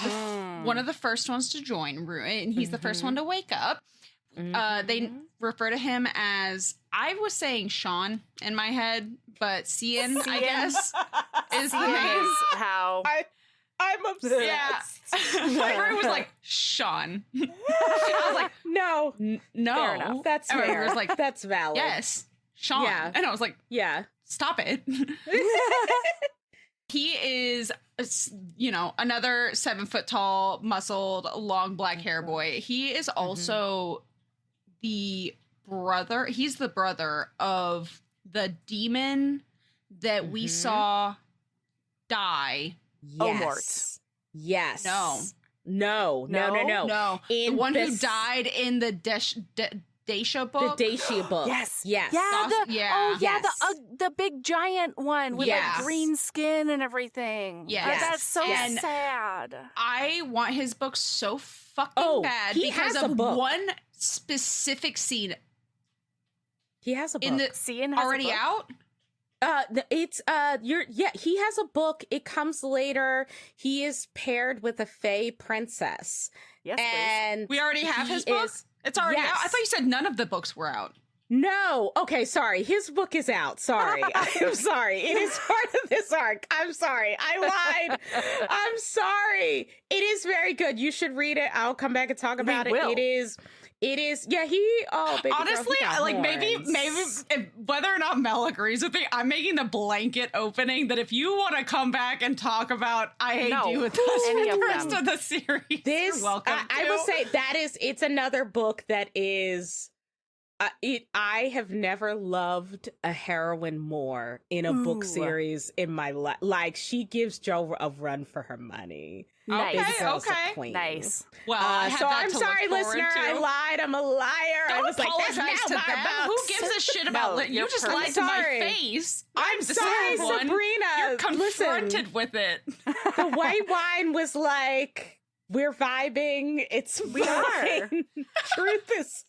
S3: one of the first ones to join Rune, and he's the first one to wake up. They refer to him as, I was saying Sean in my head, but Cian, I guess, is the name.
S1: How
S2: I'm obsessed.
S3: Yeah. My brain was like, Sean. I was like,
S2: no.
S3: Fair enough.
S2: That's fair.
S3: Everyone was like,
S2: that's valid.
S3: Yes, Sean. Yeah. And I was like, stop it. He is, another 7 foot tall, muscled, long black hair boy. He is also the brother. He's the brother of the demon that we saw die.
S2: Yes. Yes.
S3: No.
S2: No.
S3: The one who died in the Dacia book.
S2: The Dacia book.
S1: Yes.
S2: Yeah.
S1: The big giant one with like green skin and everything.
S3: Yes.
S1: That's so sad.
S3: I want his book so fucking bad because of one specific scene.
S2: He has a book.
S3: In the
S1: Cian has
S3: already
S1: a book?
S3: out?
S2: He has a book. It comes later. He is paired with a fae princess.
S1: Yes,
S3: and we already have his book? It's already out? I thought you said none of the books were out.
S2: No. Okay, sorry. His book is out. Sorry. I'm sorry. It is part of this arc. I'm sorry. I lied. I'm sorry. It is very good. You should read it. I'll come back and talk about it. It is. Yeah, baby
S3: honestly,
S2: girl, he got
S3: like maybe
S2: horns.
S3: if, whether or not Mel agrees with me, I'm making the blanket opening that if you want to come back and talk about I Hate You with us
S4: any
S3: for
S4: of
S3: the rest
S4: them.
S3: of the series, you're welcome.
S2: I will say it's another book that is. I have never loved a heroine more in a book series in my life. Like, she gives Jo a run for her money.
S4: Nice.
S3: Okay,
S2: This girl's a
S3: okay.
S2: queen.
S4: Nice.
S3: Well, I had
S2: so
S3: that
S2: I'm
S3: to
S2: sorry,
S3: look forward
S2: listener.
S3: to.
S2: I lied. I'm a liar.
S3: Don't
S2: I was like,
S3: apologize
S2: that's
S3: to
S2: now
S3: them.
S2: my
S3: Who
S2: box.
S3: gives a shit about
S4: No,
S3: it? You
S4: you're
S3: just
S4: perfect.
S3: lied to my
S2: Sorry.
S3: face.
S2: I'm
S3: the
S2: sorry,
S3: sad one.
S2: Sabrina.
S3: You're confronted
S2: Listen,
S3: with it.
S2: the white wine was like, we're vibing. It's
S4: We are.
S2: fine. Truth is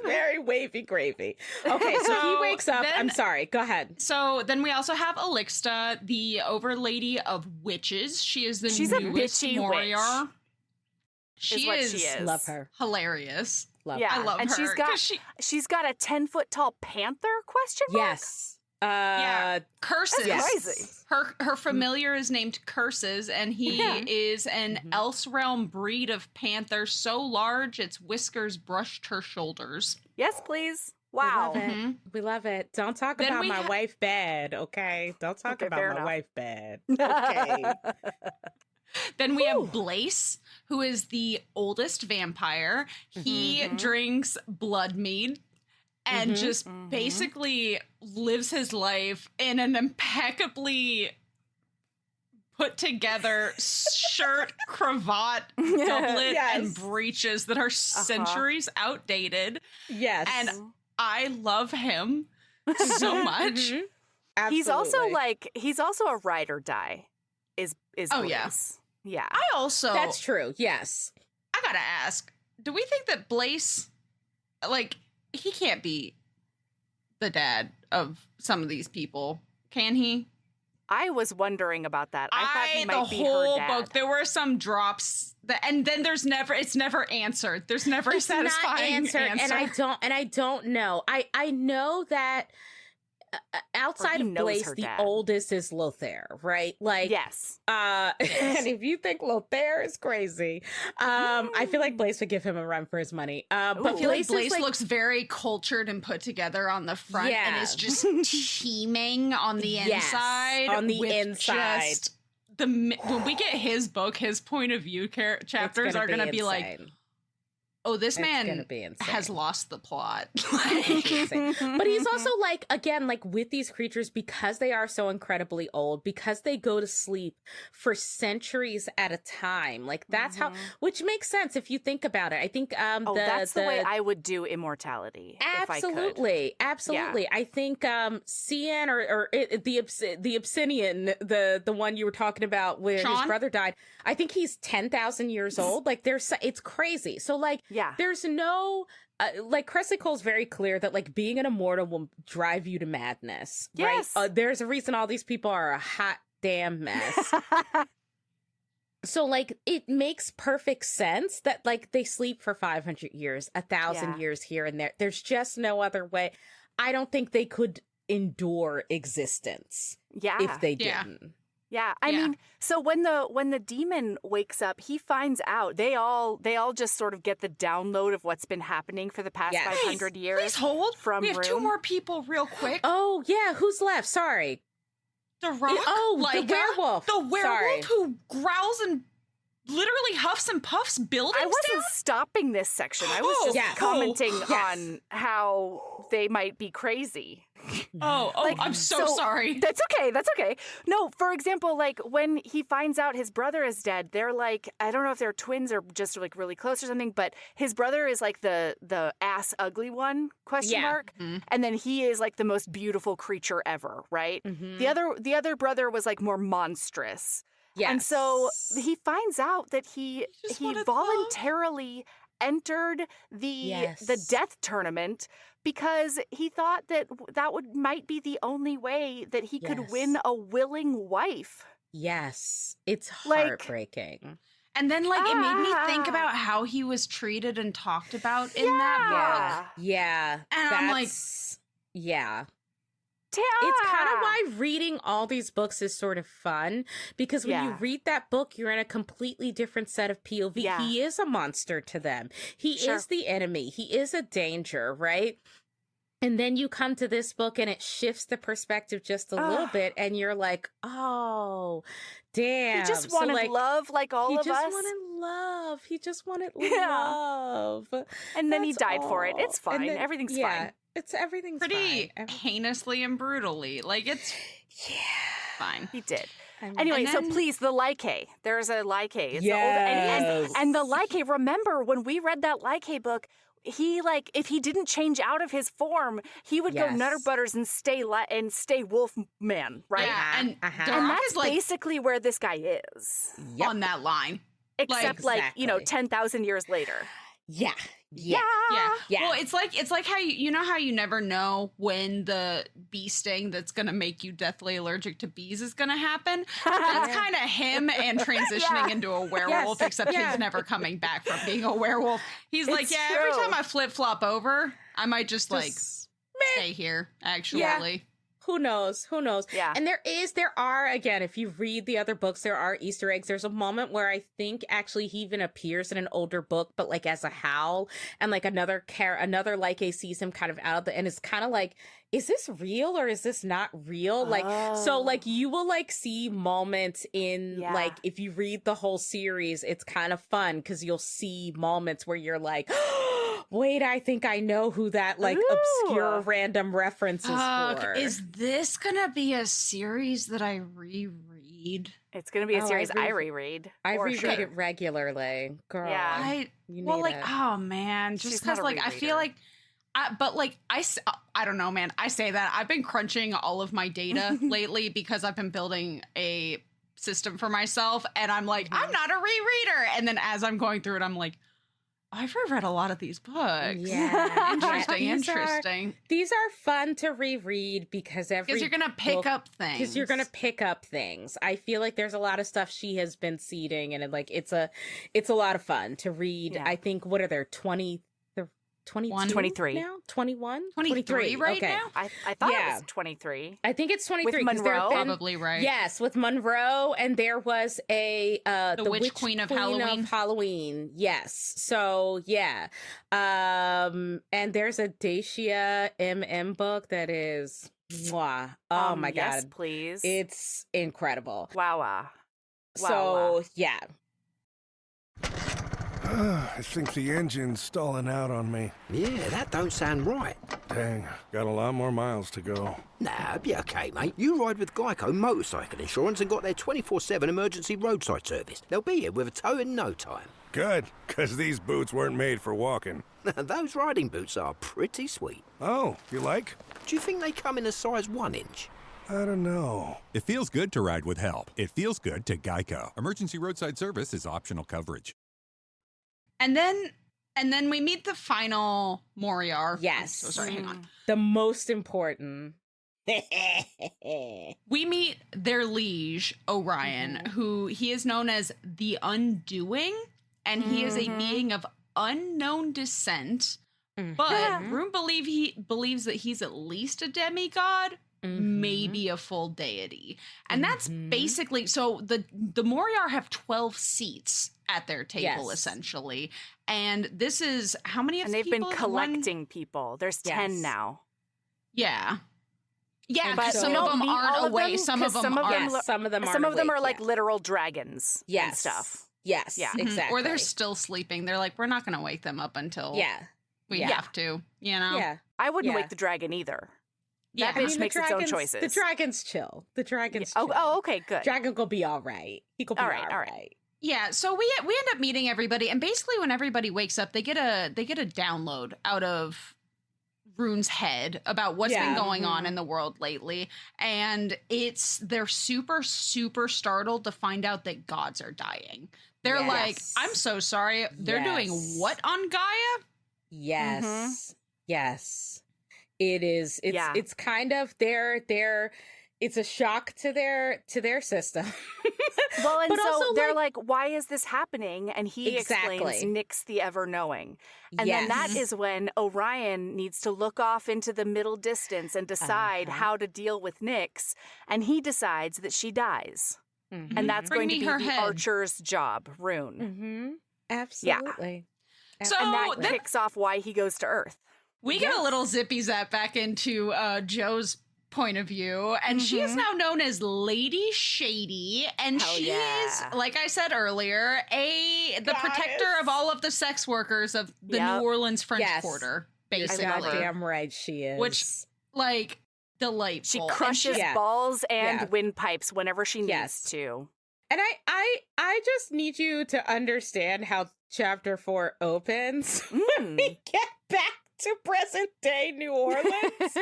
S2: very wavy gravy. Okay, so he
S3: So
S2: wakes up.
S3: then-
S2: I'm sorry. Go ahead.
S3: So then we also have Alixta, the overlady of witches. She is the
S4: She's a
S3: newest
S4: bitchy
S3: Moriar.
S4: witch,
S3: She
S4: what
S3: is
S4: she is.
S2: Love her.
S3: hilarious.
S2: Love
S4: Yeah,
S3: I love
S4: and
S3: her.
S4: she's got
S3: 'cause
S4: she's got a 10-foot tall panther question mark?
S2: Yes.
S3: Yeah. Curses.
S4: That's crazy.
S3: Her familiar is named Curses, and he
S4: Yeah.
S3: is an else realm breed of panther so large its whiskers brushed her shoulders.
S4: Yes, please.
S2: We love
S4: Wow.
S2: it.
S3: Mhm.
S2: We love it. Don't talk
S3: Then
S2: about
S3: we
S2: my wife bad, okay? Don't talk
S4: Okay,
S2: about
S4: fair
S2: my
S4: enough.
S2: wife bad. Okay.
S3: Then we have Blaze, who is the oldest vampire. He drinks blood mead and just basically lives his life in an impeccably put together shirt, cravat, doublet,
S2: Yes.
S3: and breeches that are centuries outdated.
S2: Yes.
S3: And I love him so much.
S2: Mhm.
S4: He's also
S2: Absolutely.
S4: he's also a ride or die. Is
S3: Oh, yeah.
S4: Blaze. Yeah.
S3: I also
S2: That's true. Yes.
S3: I gotta ask, do we think that Blaze, like, he can't be the dad of some of these people, can he?
S4: I was wondering about that. I thought he
S3: the
S4: might be her
S3: whole
S4: dad.
S3: book, there were some drops that, and then it's never answered. There's never a
S2: It's not
S3: satisfying
S2: answered,
S3: answer.
S2: and I don't know. I know that outside
S4: he
S2: of
S4: knows
S2: Blaze,
S4: her
S2: the
S4: dad.
S2: oldest is Lothair, right? Like,
S4: Yes.
S2: and if you think Lothair is crazy, I feel like Blaze would give him a run for his money. But
S3: I feel like
S2: Blaze
S3: Blaze
S2: is like,
S3: looks very cultured and put together on the front, and
S2: Yeah.
S3: is just teeming on the
S2: Yes,
S3: inside.
S2: on the
S3: with
S2: inside.
S3: just when we get his book, his point of view chapters are going to be like,
S2: insane.
S3: oh, this
S2: It's
S3: man
S2: gonna be insane.
S3: has lost the plot.
S2: Insane. But he's also like, again, like with these creatures, because they are so incredibly old, because they go to sleep for centuries at a time. Like that's how, which makes sense if you think about it. I think
S4: That's the way I would do immortality. If I could.
S2: absolutely. I think Cian or the Obsidian, the one you were talking about where his
S3: Sean?
S2: brother died. I think he's 10,000 years old. Like it's crazy. So like,
S4: Yeah.
S2: there's no like Kresley Cole's very clear that like being an immortal will drive you to madness.
S4: Yes.
S2: Right? There's a reason all these people are a hot damn mess. So like it makes perfect sense that like they sleep for 500 years, 1,000
S4: Yeah.
S2: years here and there. There's just no other way. I don't think they could endure existence
S4: Yeah.
S2: if they
S3: Yeah.
S2: didn't.
S4: Yeah, I
S3: Yeah.
S4: mean, so when the demon wakes up, he finds out. They all just sort of get the download of what's been happening for the past
S2: Yes.
S4: 500 years.
S3: Please hold.
S4: From
S3: we have two
S4: Rune.
S3: more people real quick.
S2: Oh yeah, who's left? Sorry.
S3: The Rock.
S2: Oh, the
S3: Lyca,
S2: werewolf.
S3: The werewolf
S2: Sorry.
S3: who growls and literally huffs and puffs buildings
S4: I wasn't
S3: down?
S4: stopping this section. I was
S3: Oh,
S4: just
S2: yes.
S4: commenting
S2: Yes.
S4: on how they might be crazy.
S3: Oh,
S4: Like,
S3: I'm so sorry.
S4: That's okay. That's okay. No, for example, like when he finds out his brother is dead, they're like, I don't know if they're twins or just like really close or something, but his brother is like the ass ugly one, question
S2: Yeah.
S4: mark. And then he is like the most beautiful creature ever, right?
S2: Mhm.
S4: The other brother was like more monstrous.
S2: Yes.
S4: And so he finds out that he
S3: just wanted
S4: voluntarily entered the death tournament because he thought that might be the only way that he could
S2: Yes.
S4: win a willing wife.
S2: Yes. It's
S4: Like-
S2: heartbreaking.
S3: And then, like, it made me think
S4: Ah.
S3: about how he was treated and talked about in that book.
S4: Yeah.
S2: Yeah.
S3: And I'm like,
S2: Yeah. It's kind of why reading all these books is sort of fun, because when you read that book, you're in a completely different set of POV.
S4: Yeah.
S2: He is a monster to them. He is the enemy. He is a danger, right? And then you come to this book and it shifts the perspective just a little bit, and you're like, oh, damn.
S4: He just wanted love like all of us.
S2: He just wanted love. He just wanted love.
S4: And then he died for it. It's fine. Everything's fine.
S2: Everything's
S3: Pretty
S2: fine.
S3: heinously and brutally. Like, it's fine.
S4: He did. Anyway, so please, the Lycae. There's a Lycae. It's the old, and the Lycae, remember when we read that Lycae book, he, like, if he didn't change out of his form, he would go Nutter Butters and stay wolf man, right?
S3: Yeah, and
S4: and that's basically where this guy is.
S3: On that line.
S4: Except, like, 10,000 years later.
S2: Yeah.
S3: Well, it's like how you know how you never know when the bee sting that's gonna make you deathly allergic to bees is gonna happen. That's kind of him and transitioning into a werewolf, except he's never coming back from being a werewolf. He's like, every time I flip flop over, I might just like stay here. Actually.
S2: Who knows?
S4: Yeah.
S2: And there are, again, if you read the other books, there are Easter eggs. There's a moment where I think actually he even appears in an older book, but like as a Howl, and like another Lycae sees him kind of out of the, and it's kind of like, is this real or is this not real? Like, so like you will like see moments in like, if you read the whole series, it's kind of fun because you'll see moments where you're like, wait, I think I know who that like obscure random reference is for.
S3: Is this gonna be a series that I reread?
S4: It's gonna be a series I reread.
S2: I reread it regularly, girl.
S4: Yeah,
S3: oh man, just because like I feel like. But like I don't know, man. I say that I've been crunching all of my data lately because I've been building a system for myself, and I'm like, I'm not a rereader. And then as I'm going through it, I'm like, I've reread a lot of these books.
S2: Yeah,
S3: interesting.
S2: These are fun to reread because
S3: you're gonna pick up things.
S2: Because you're gonna pick up things. I feel like there's a lot of stuff she has been seeding, and it's a lot of fun to read. Yeah. I think what are there 23 now? 21?
S3: 23 right now?
S4: I thought it was 23.
S2: I think it's 23.
S4: With Monroe?
S3: Probably right.
S2: Yes, with Monroe, and there was the Witch Queen of Halloween. Yes. So, yeah. And there's a Dacia MM book that is, mwah. Oh my God.
S4: Yes, please.
S2: It's incredible.
S4: Wow.
S2: So, yeah.
S5: I think the engine's stalling out on me.
S6: Yeah, that don't sound right.
S5: Dang, got a lot more miles to go.
S6: Nah, be okay, mate. You ride with Geico Motorcycle Insurance and got their 24/7 emergency roadside service. They'll be here with a tow in no time.
S5: Good, because these boots weren't made for walking.
S6: Those riding boots are pretty sweet.
S5: Oh, you like?
S6: Do you think they come in a size 1 inch?
S5: I don't know.
S7: It feels good to ride with help. It feels good to Geico. Emergency roadside service is optional coverage.
S3: And then we meet the final Moriar.
S2: Yes.
S3: So sorry, hang on.
S2: The most important.
S3: We meet their liege, Orion, who he is known as the Undoing, and he is a being of unknown descent. But Rune believes that he's at least a demigod, maybe a full deity. And that's basically, so the Moriar have 12 seats at their table, essentially. And this is, how many of
S4: and they've been collecting people. There's 10 now.
S3: Yeah. Yeah,
S4: but
S3: some of them aren't away. Some of them are.
S2: Some of them aren't.
S4: Some of them are like literal dragons and stuff.
S2: Yes, exactly.
S3: Or they're still sleeping. They're like, we're not going to wake them up until we have to, you know?
S2: Yeah.
S4: I wouldn't wake the dragon either. That bitch makes its own choices.
S2: The dragon's chill. Chill.
S4: Oh, okay, good.
S2: Dragon gonna be all right. He gonna be all right.
S3: Yeah, so we end up meeting everybody, and basically when everybody wakes up, they get a download out of Rune's head about what's been going on in the world lately, and they're super, super startled to find out that gods are dying. They're like, I'm so sorry. They're doing what on Gaia?
S2: Yes. Yes. It is. It's kind of they're it's a shock to their system.
S4: Well, and
S2: But
S4: so
S2: also,
S4: they're like, why is this happening? And he explains
S2: Exactly.
S4: Nyx the ever-knowing. And then that is when Orion needs to look off into the middle distance and decide how to deal with Nyx. And he decides that she dies. And that's
S3: Bring
S4: going to
S3: me
S4: be
S3: her
S4: the
S3: head.
S4: archer's job, Rune.
S2: Absolutely.
S3: So
S4: And that
S3: then
S4: kicks off why he goes to Earth.
S3: we get a little zippy zap back into Joe's point of view, and she is now known as Lady Shady, and
S4: Hell
S3: she
S4: yeah.
S3: is, like I said earlier, the protector of all of the sex workers of the New Orleans French
S2: Yes.
S3: Quarter,
S2: You're
S3: basically.
S2: goddamn right she is.
S3: Which, like, delightful.
S4: She
S3: And
S4: crushes
S2: Yeah.
S4: balls and
S2: Yeah.
S4: windpipes whenever she needs
S2: Yes.
S4: to.
S2: And I just need you to understand how chapter 4 opens. We get back to present day New Orleans.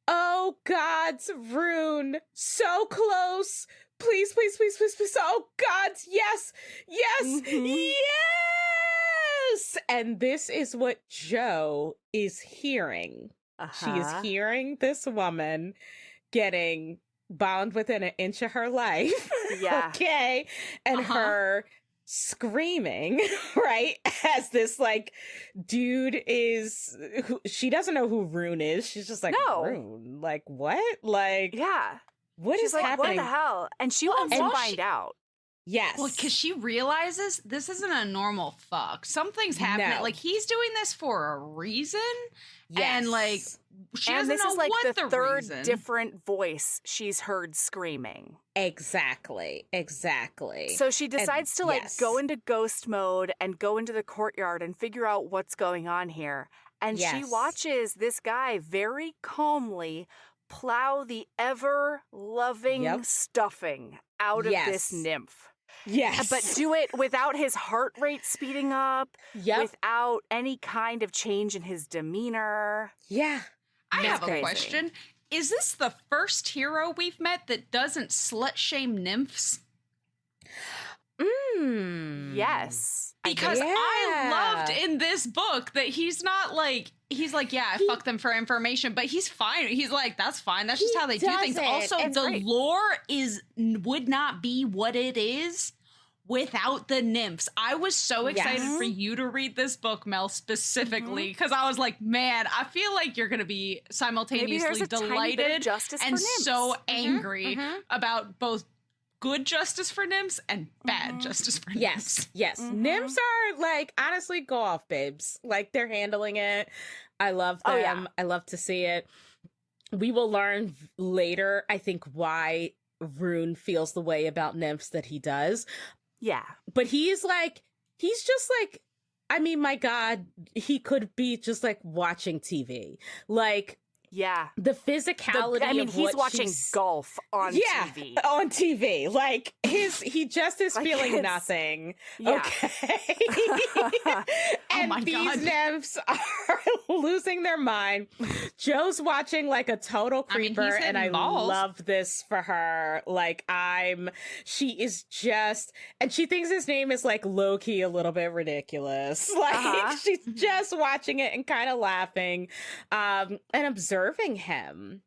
S2: Oh, God's Rune. So close. Please, please, please, please, please. Oh, God's. Yes. Yes. Yes. And this is what Joe is hearing. She is hearing this woman getting bound within an inch of her life.
S4: Yeah.
S2: Okay. And her screaming, right? As this like dude is, she doesn't know who Rune is. She's just like,
S4: No.
S2: Rune? Like, what? Like,
S4: Yeah.
S2: what
S4: She's
S2: is
S4: like,
S2: happening?
S4: what the hell? And she wants to
S3: well,
S4: find out.
S2: Yes.
S3: Well, because she realizes this isn't a normal fuck. Something's happening.
S2: No.
S3: Like, he's doing this for a reason.
S2: Yes.
S3: And, like, she
S4: And
S3: doesn't
S4: this
S3: know
S4: is like
S3: what
S4: the third
S3: reason.
S4: different voice she's heard screaming.
S2: Exactly.
S4: So she decides to like
S2: yes.
S4: go into ghost mode and go into the courtyard and figure out what's going on here. And she
S2: Yes.
S4: watches this guy very calmly plow the ever loving
S2: Yep.
S4: stuffing out of this
S2: Yes.
S4: nymph.
S2: Yes.
S4: But do it without his heart rate speeding up,
S2: Yep.
S4: without any kind of change in his demeanor.
S2: Yeah.
S3: I have
S4: crazy.
S3: a question. Is this the first hero we've met that doesn't slut shame nymphs?
S4: Yes.
S3: Because I
S2: Yeah.
S3: loved in this book that he's not like, he's like, yeah, I fuck them for information, but he's fine. He's like, that's fine. That's just
S2: He
S3: how they do things.
S2: doesn't.
S3: Also,
S2: And
S3: the
S2: right.
S3: lore would not be what it is without the nymphs. I was so excited
S2: Yes.
S3: for you to read this book, Mel, specifically, because I was like, man, I feel like you're going to be simultaneously
S4: a tiny bit of
S3: delighted
S4: justice for
S3: and
S4: nymphs.
S3: so angry about both good justice for nymphs and bad justice for nymphs.
S2: Yes, yes. Nymphs are like, honestly, go off, babes. Like, they're handling it. I love them.
S4: Oh, yeah.
S2: I love to see it. We will learn later, I think, why Rune feels the way about nymphs that he does.
S4: Yeah.
S2: But he's just like, I mean, my God, he could be just like watching TV. Like,
S4: Yeah.
S2: the physicality
S4: I mean,
S2: of
S4: he's
S2: what
S4: watching
S2: she's-
S4: golf on TV.
S2: on TV. Like he just is
S4: Like,
S2: feeling
S4: it's-
S2: nothing.
S4: Yeah.
S2: Okay. And
S3: my
S2: these
S3: God.
S2: nymphs are losing their mind. Joe's watching like a total
S3: I mean, he's
S2: creeper,
S3: hitting
S2: and I
S3: balls.
S2: love this for her. Like she is just, and she thinks his name is like low key a little bit ridiculous. Like she's just watching it and kind of laughing, and observing him.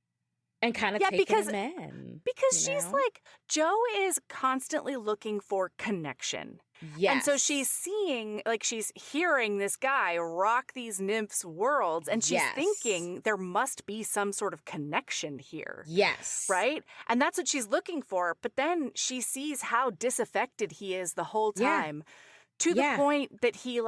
S2: And kind of taking
S4: because-
S2: him in.
S4: Because
S2: you
S4: she's
S2: know?
S4: like, Joe is constantly looking for connection.
S2: Yes.
S4: And so she's seeing, like, she's hearing this guy rock these nymphs' worlds, and she's
S2: Yes.
S4: thinking there must be some sort of connection here.
S2: Yes.
S4: Right? And that's what she's looking for. But then she sees how disaffected he is the whole
S2: Yeah.
S4: time. To the
S2: Yeah.
S4: point that he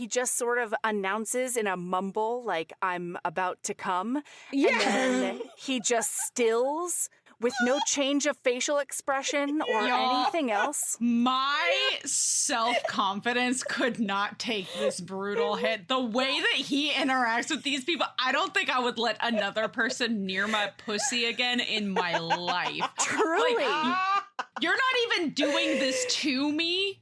S4: just sort of announces in a mumble, like, I'm about to come.
S2: Yeah.
S4: And then he just stills with no change of facial expression or
S3: Y'all.
S4: anything else.
S3: My self-confidence could not take this brutal hit. The way that he interacts with these people, I don't think I would let another person near my pussy again in my life.
S4: Truly.
S3: Like, you're not even doing this to me,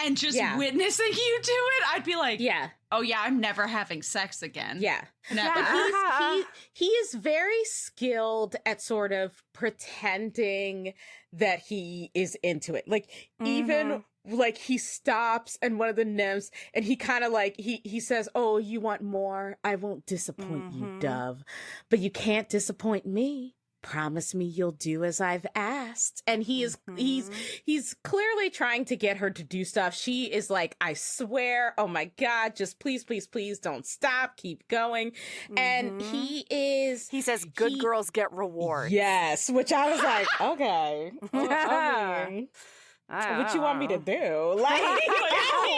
S3: and just
S2: Yeah.
S3: witnessing you do it, I'd be like,
S2: Yeah.
S3: oh yeah, I'm never having sex again.
S2: Yeah.
S3: Never.
S2: But he is very skilled at sort of pretending that he is into it. Like even like he stops and one of the nymphs and he kind of like he says, "Oh, you want more? I won't disappoint you, Dove. But you can't disappoint me." promise me you'll do as I've asked. And he's clearly trying to get her to do stuff. She is like, I swear, oh my God, just please, please, please don't stop. Keep going. And he
S4: says, good girls get rewards.
S2: Yes. Which I was like, okay. Well, I mean, what you want me to do? Like, what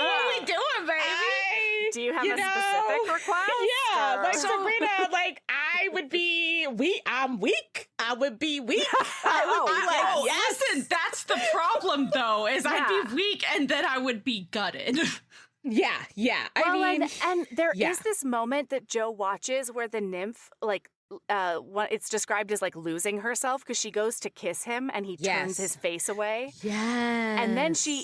S2: are we doing, baby?
S4: Do you have a specific request?
S2: Yeah,
S4: or?
S2: like Sabrina, like I would be weak. I'm weak. I would be weak. I would be like, yes.
S3: Listen, that's the problem, though, is I'd be weak and then I would be gutted.
S2: Yeah.
S4: Well,
S2: I mean,
S4: and there is this moment that Joe watches where the nymph, like, it's described as like losing herself because she goes to kiss him and he turns his face away.
S2: Yes.
S4: And then she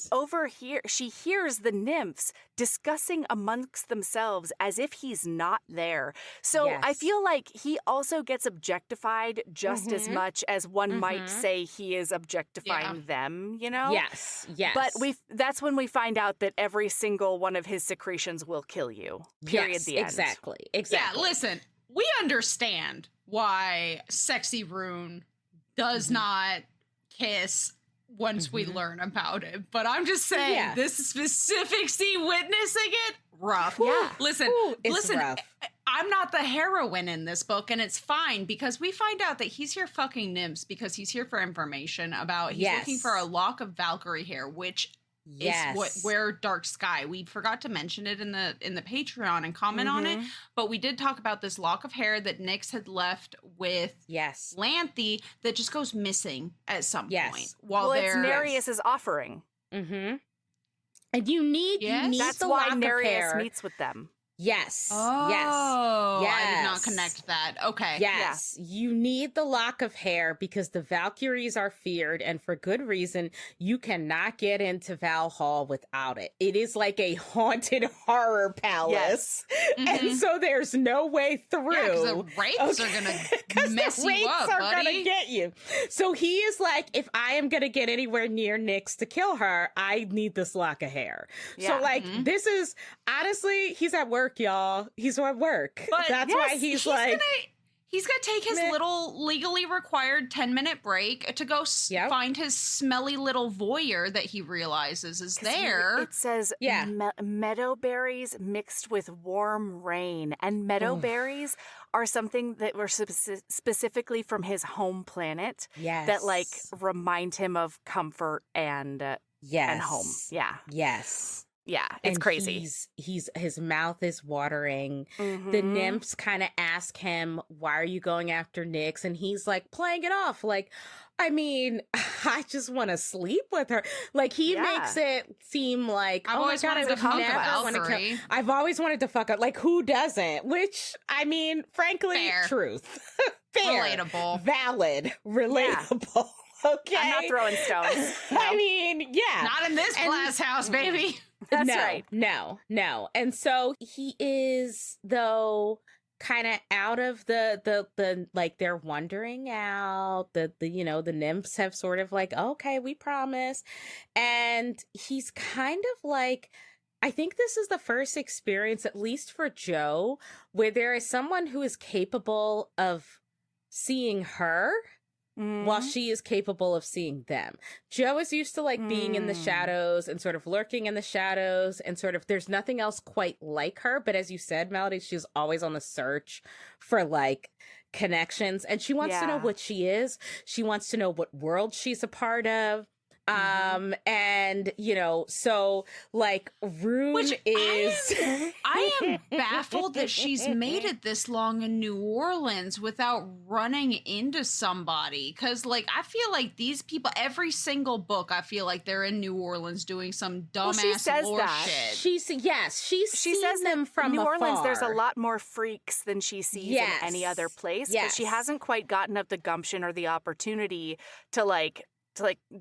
S4: hears the nymphs discussing amongst themselves as if he's not there. So I feel like he also gets objectified just as much as one might say he is objectifying them, you know?
S2: Yes.
S4: But that's when we find out that every single one of his secretions will kill you. Period.
S2: Yes,
S4: the end.
S2: Exactly.
S3: Yeah, listen. We understand why sexy Rune does not kiss once we learn about it. But I'm just saying, this specific scene, witnessing it, rough.
S4: Yeah.
S3: Listen,
S2: rough.
S3: I'm not the heroine in this book, and it's fine because we find out that he's here fucking nymphs because he's here for information about, he's looking for a lock of Valkyrie hair, which is where Dark Sky. We forgot to mention it in the Patreon and comment on it, but we did talk about this lock of hair that Nyx had left with Lanthe that just goes missing at some point.
S4: It's Nereus's offering.
S2: And you need
S4: that's
S2: the
S4: why
S2: lock
S4: Nereus
S2: of hair.
S4: meets with them.
S2: Yes.
S3: Oh,
S2: yes.
S3: I did not connect that. Okay.
S2: Yes. Yeah. You need the lock of hair because the Valkyries are feared, and for good reason. You cannot get into Valhall without it. It is like a haunted horror palace. Yes. And so there's no way through.
S3: Yeah, because the wraiths are going to mess you up, buddy.
S2: Are going to get you. So he is like, if I am going to get anywhere near Nyx to kill her, I need this lock of hair. Yeah. So like, this is, honestly, he's at work. Y'all, he's at work. But that's why he's like
S3: he's gonna take his little legally required 10-minute break to go find his smelly little voyeur that he realizes is there.
S4: It says meadow berries mixed with warm rain, and meadow berries are something that were specifically from his home planet that like remind him of comfort and home. Yeah, it's crazy.
S2: His mouth is watering. The nymphs kind of ask him, why are you going after Nyx? And he's like playing it off like, I mean, I just want to sleep with her. Like he makes it seem like,
S3: I've always wanted to fuck Valkyrie.
S2: I've always wanted to fuck her. Like who doesn't? Which, I mean, frankly, truth. Fair.
S3: Relatable.
S2: Valid. Relatable. Yeah. Okay.
S4: I'm not throwing stones. No.
S2: I mean,
S3: not in this glass house, baby.
S4: That's right.
S2: No. And so he is, though, kind of out of the like they're wandering out. The nymphs have sort of like, okay, we promise. And he's kind of like, I think this is the first experience, at least for Joe, where there is someone who is capable of seeing her while she is capable of seeing them. Joe is used to like being in the shadows and sort of lurking in the shadows and sort of there's nothing else quite like her. But as you said, Melody, she's always on the search for like connections and she wants to know what she is. She wants to know what world she's a part of. And so like Rune
S3: I am baffled that she's made it this long in New Orleans without running into somebody. Cause like, I feel like these people, every single book, I feel like they're in New Orleans doing some dumbass lore shit.
S2: She says them from
S4: New
S2: afar.
S4: Orleans. There's a lot more freaks than she sees in any other place, but she hasn't quite gotten up the gumption or the opportunity to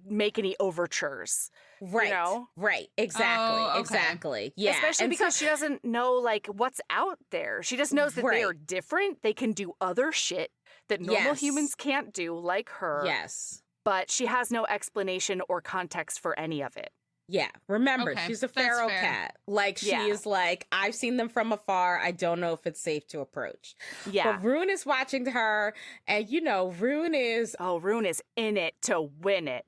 S4: make any overtures.
S2: Right.
S4: You know?
S2: Right. Exactly.
S3: Oh, okay.
S2: Exactly. Yeah.
S4: Especially because she doesn't know like what's out there. She just knows that they are different. They can do other shit that normal humans can't do, like her.
S2: Yes.
S4: But she has no explanation or context for any of it.
S2: Yeah, remember,
S3: Okay,
S2: she's a
S3: that's
S2: feral
S3: fair.
S2: cat. Like, she
S4: Yeah.
S2: is like, I've seen them from afar. I don't know if it's safe to approach.
S4: Yeah.
S2: But Rune is watching her, and Rune is
S4: Oh, Rune is in it to win it.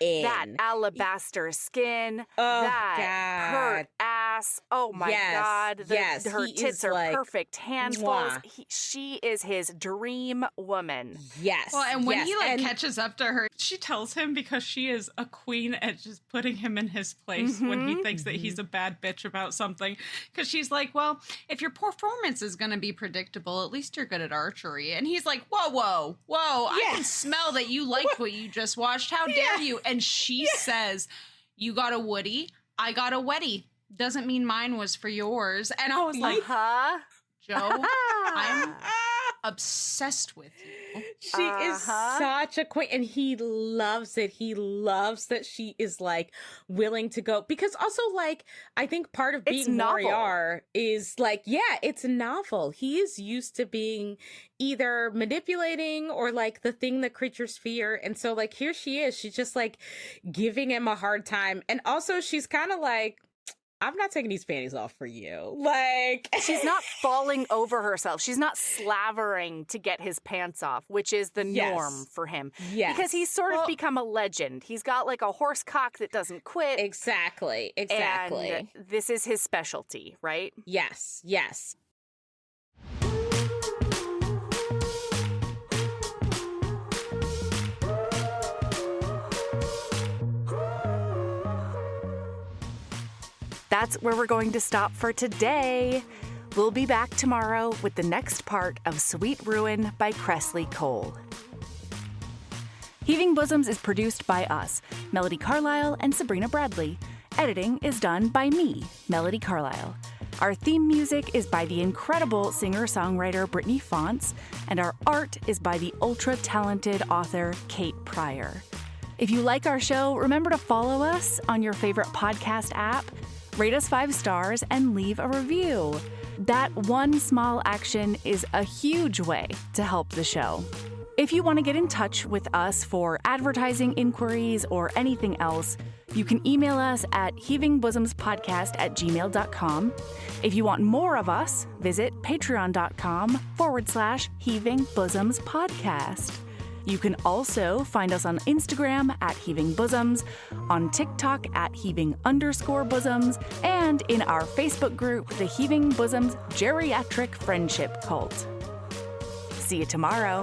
S4: That
S2: in.
S4: alabaster skin,
S2: Oh,
S4: that pert ass. Oh my
S2: Yes,
S4: God.
S2: yes,
S4: Her
S2: he
S4: tits
S2: is
S4: are
S2: like,
S4: perfect handfuls.
S2: mwah.
S4: She is his dream woman.
S2: Yes.
S3: Well, and when
S2: yes,
S3: he like
S2: and-
S3: catches up to her, she tells him because she is a queen at just putting him in his place when he thinks that he's a bad bitch about something. Because she's like, well, if your performance is going to be predictable, at least you're good at archery. And he's like, whoa, I can smell that you liked what you just watched. How dare you? And she says, you got a Woody, I got a Weddy. Doesn't mean mine was for yours. And I was like,
S4: Huh?
S3: Joe, I'm obsessed with you.
S2: She is such a queen, and he loves it. He loves that she is like willing to go, because also, like, I think part of
S4: It's
S2: being
S4: novel.
S2: Moriar is like, yeah, it's novel. He is used to being either manipulating or like the thing that creatures fear, and so like here she is. She's just like giving him a hard time, and also she's kind of like, I'm not taking these panties off for you. Like,
S4: She's not falling over herself. She's not slavering to get his pants off, which is the norm for him.
S2: Yes.
S4: Because he's sort of become a legend. He's got like a horse cock that doesn't quit.
S2: Exactly.
S4: And this is his specialty, right?
S2: Yes.
S4: That's where we're going to stop for today. We'll be back tomorrow with the next part of Sweet Ruin by Kresley Cole. Heaving Bosoms is produced by us, Melody Carlisle and Sabrina Bradley. Editing is done by me, Melody Carlisle. Our theme music is by the incredible singer-songwriter Brittany Fonts, and our art is by the ultra-talented author Kate Pryor. If you like our show, remember to follow us on your favorite podcast app, rate us 5 stars, and leave a review. That one small action is a huge way to help the show. If you want to get in touch with us for advertising inquiries or anything else, you can email us at heavingbosomspodcast@gmail.com. If you want more of us, visit patreon.com/heavingbosomspodcast. You can also find us on Instagram at Heaving Bosoms, on TikTok at Heaving_Bosoms, and in our Facebook group, the Heaving Bosoms Geriatric Friendship Cult. See you tomorrow.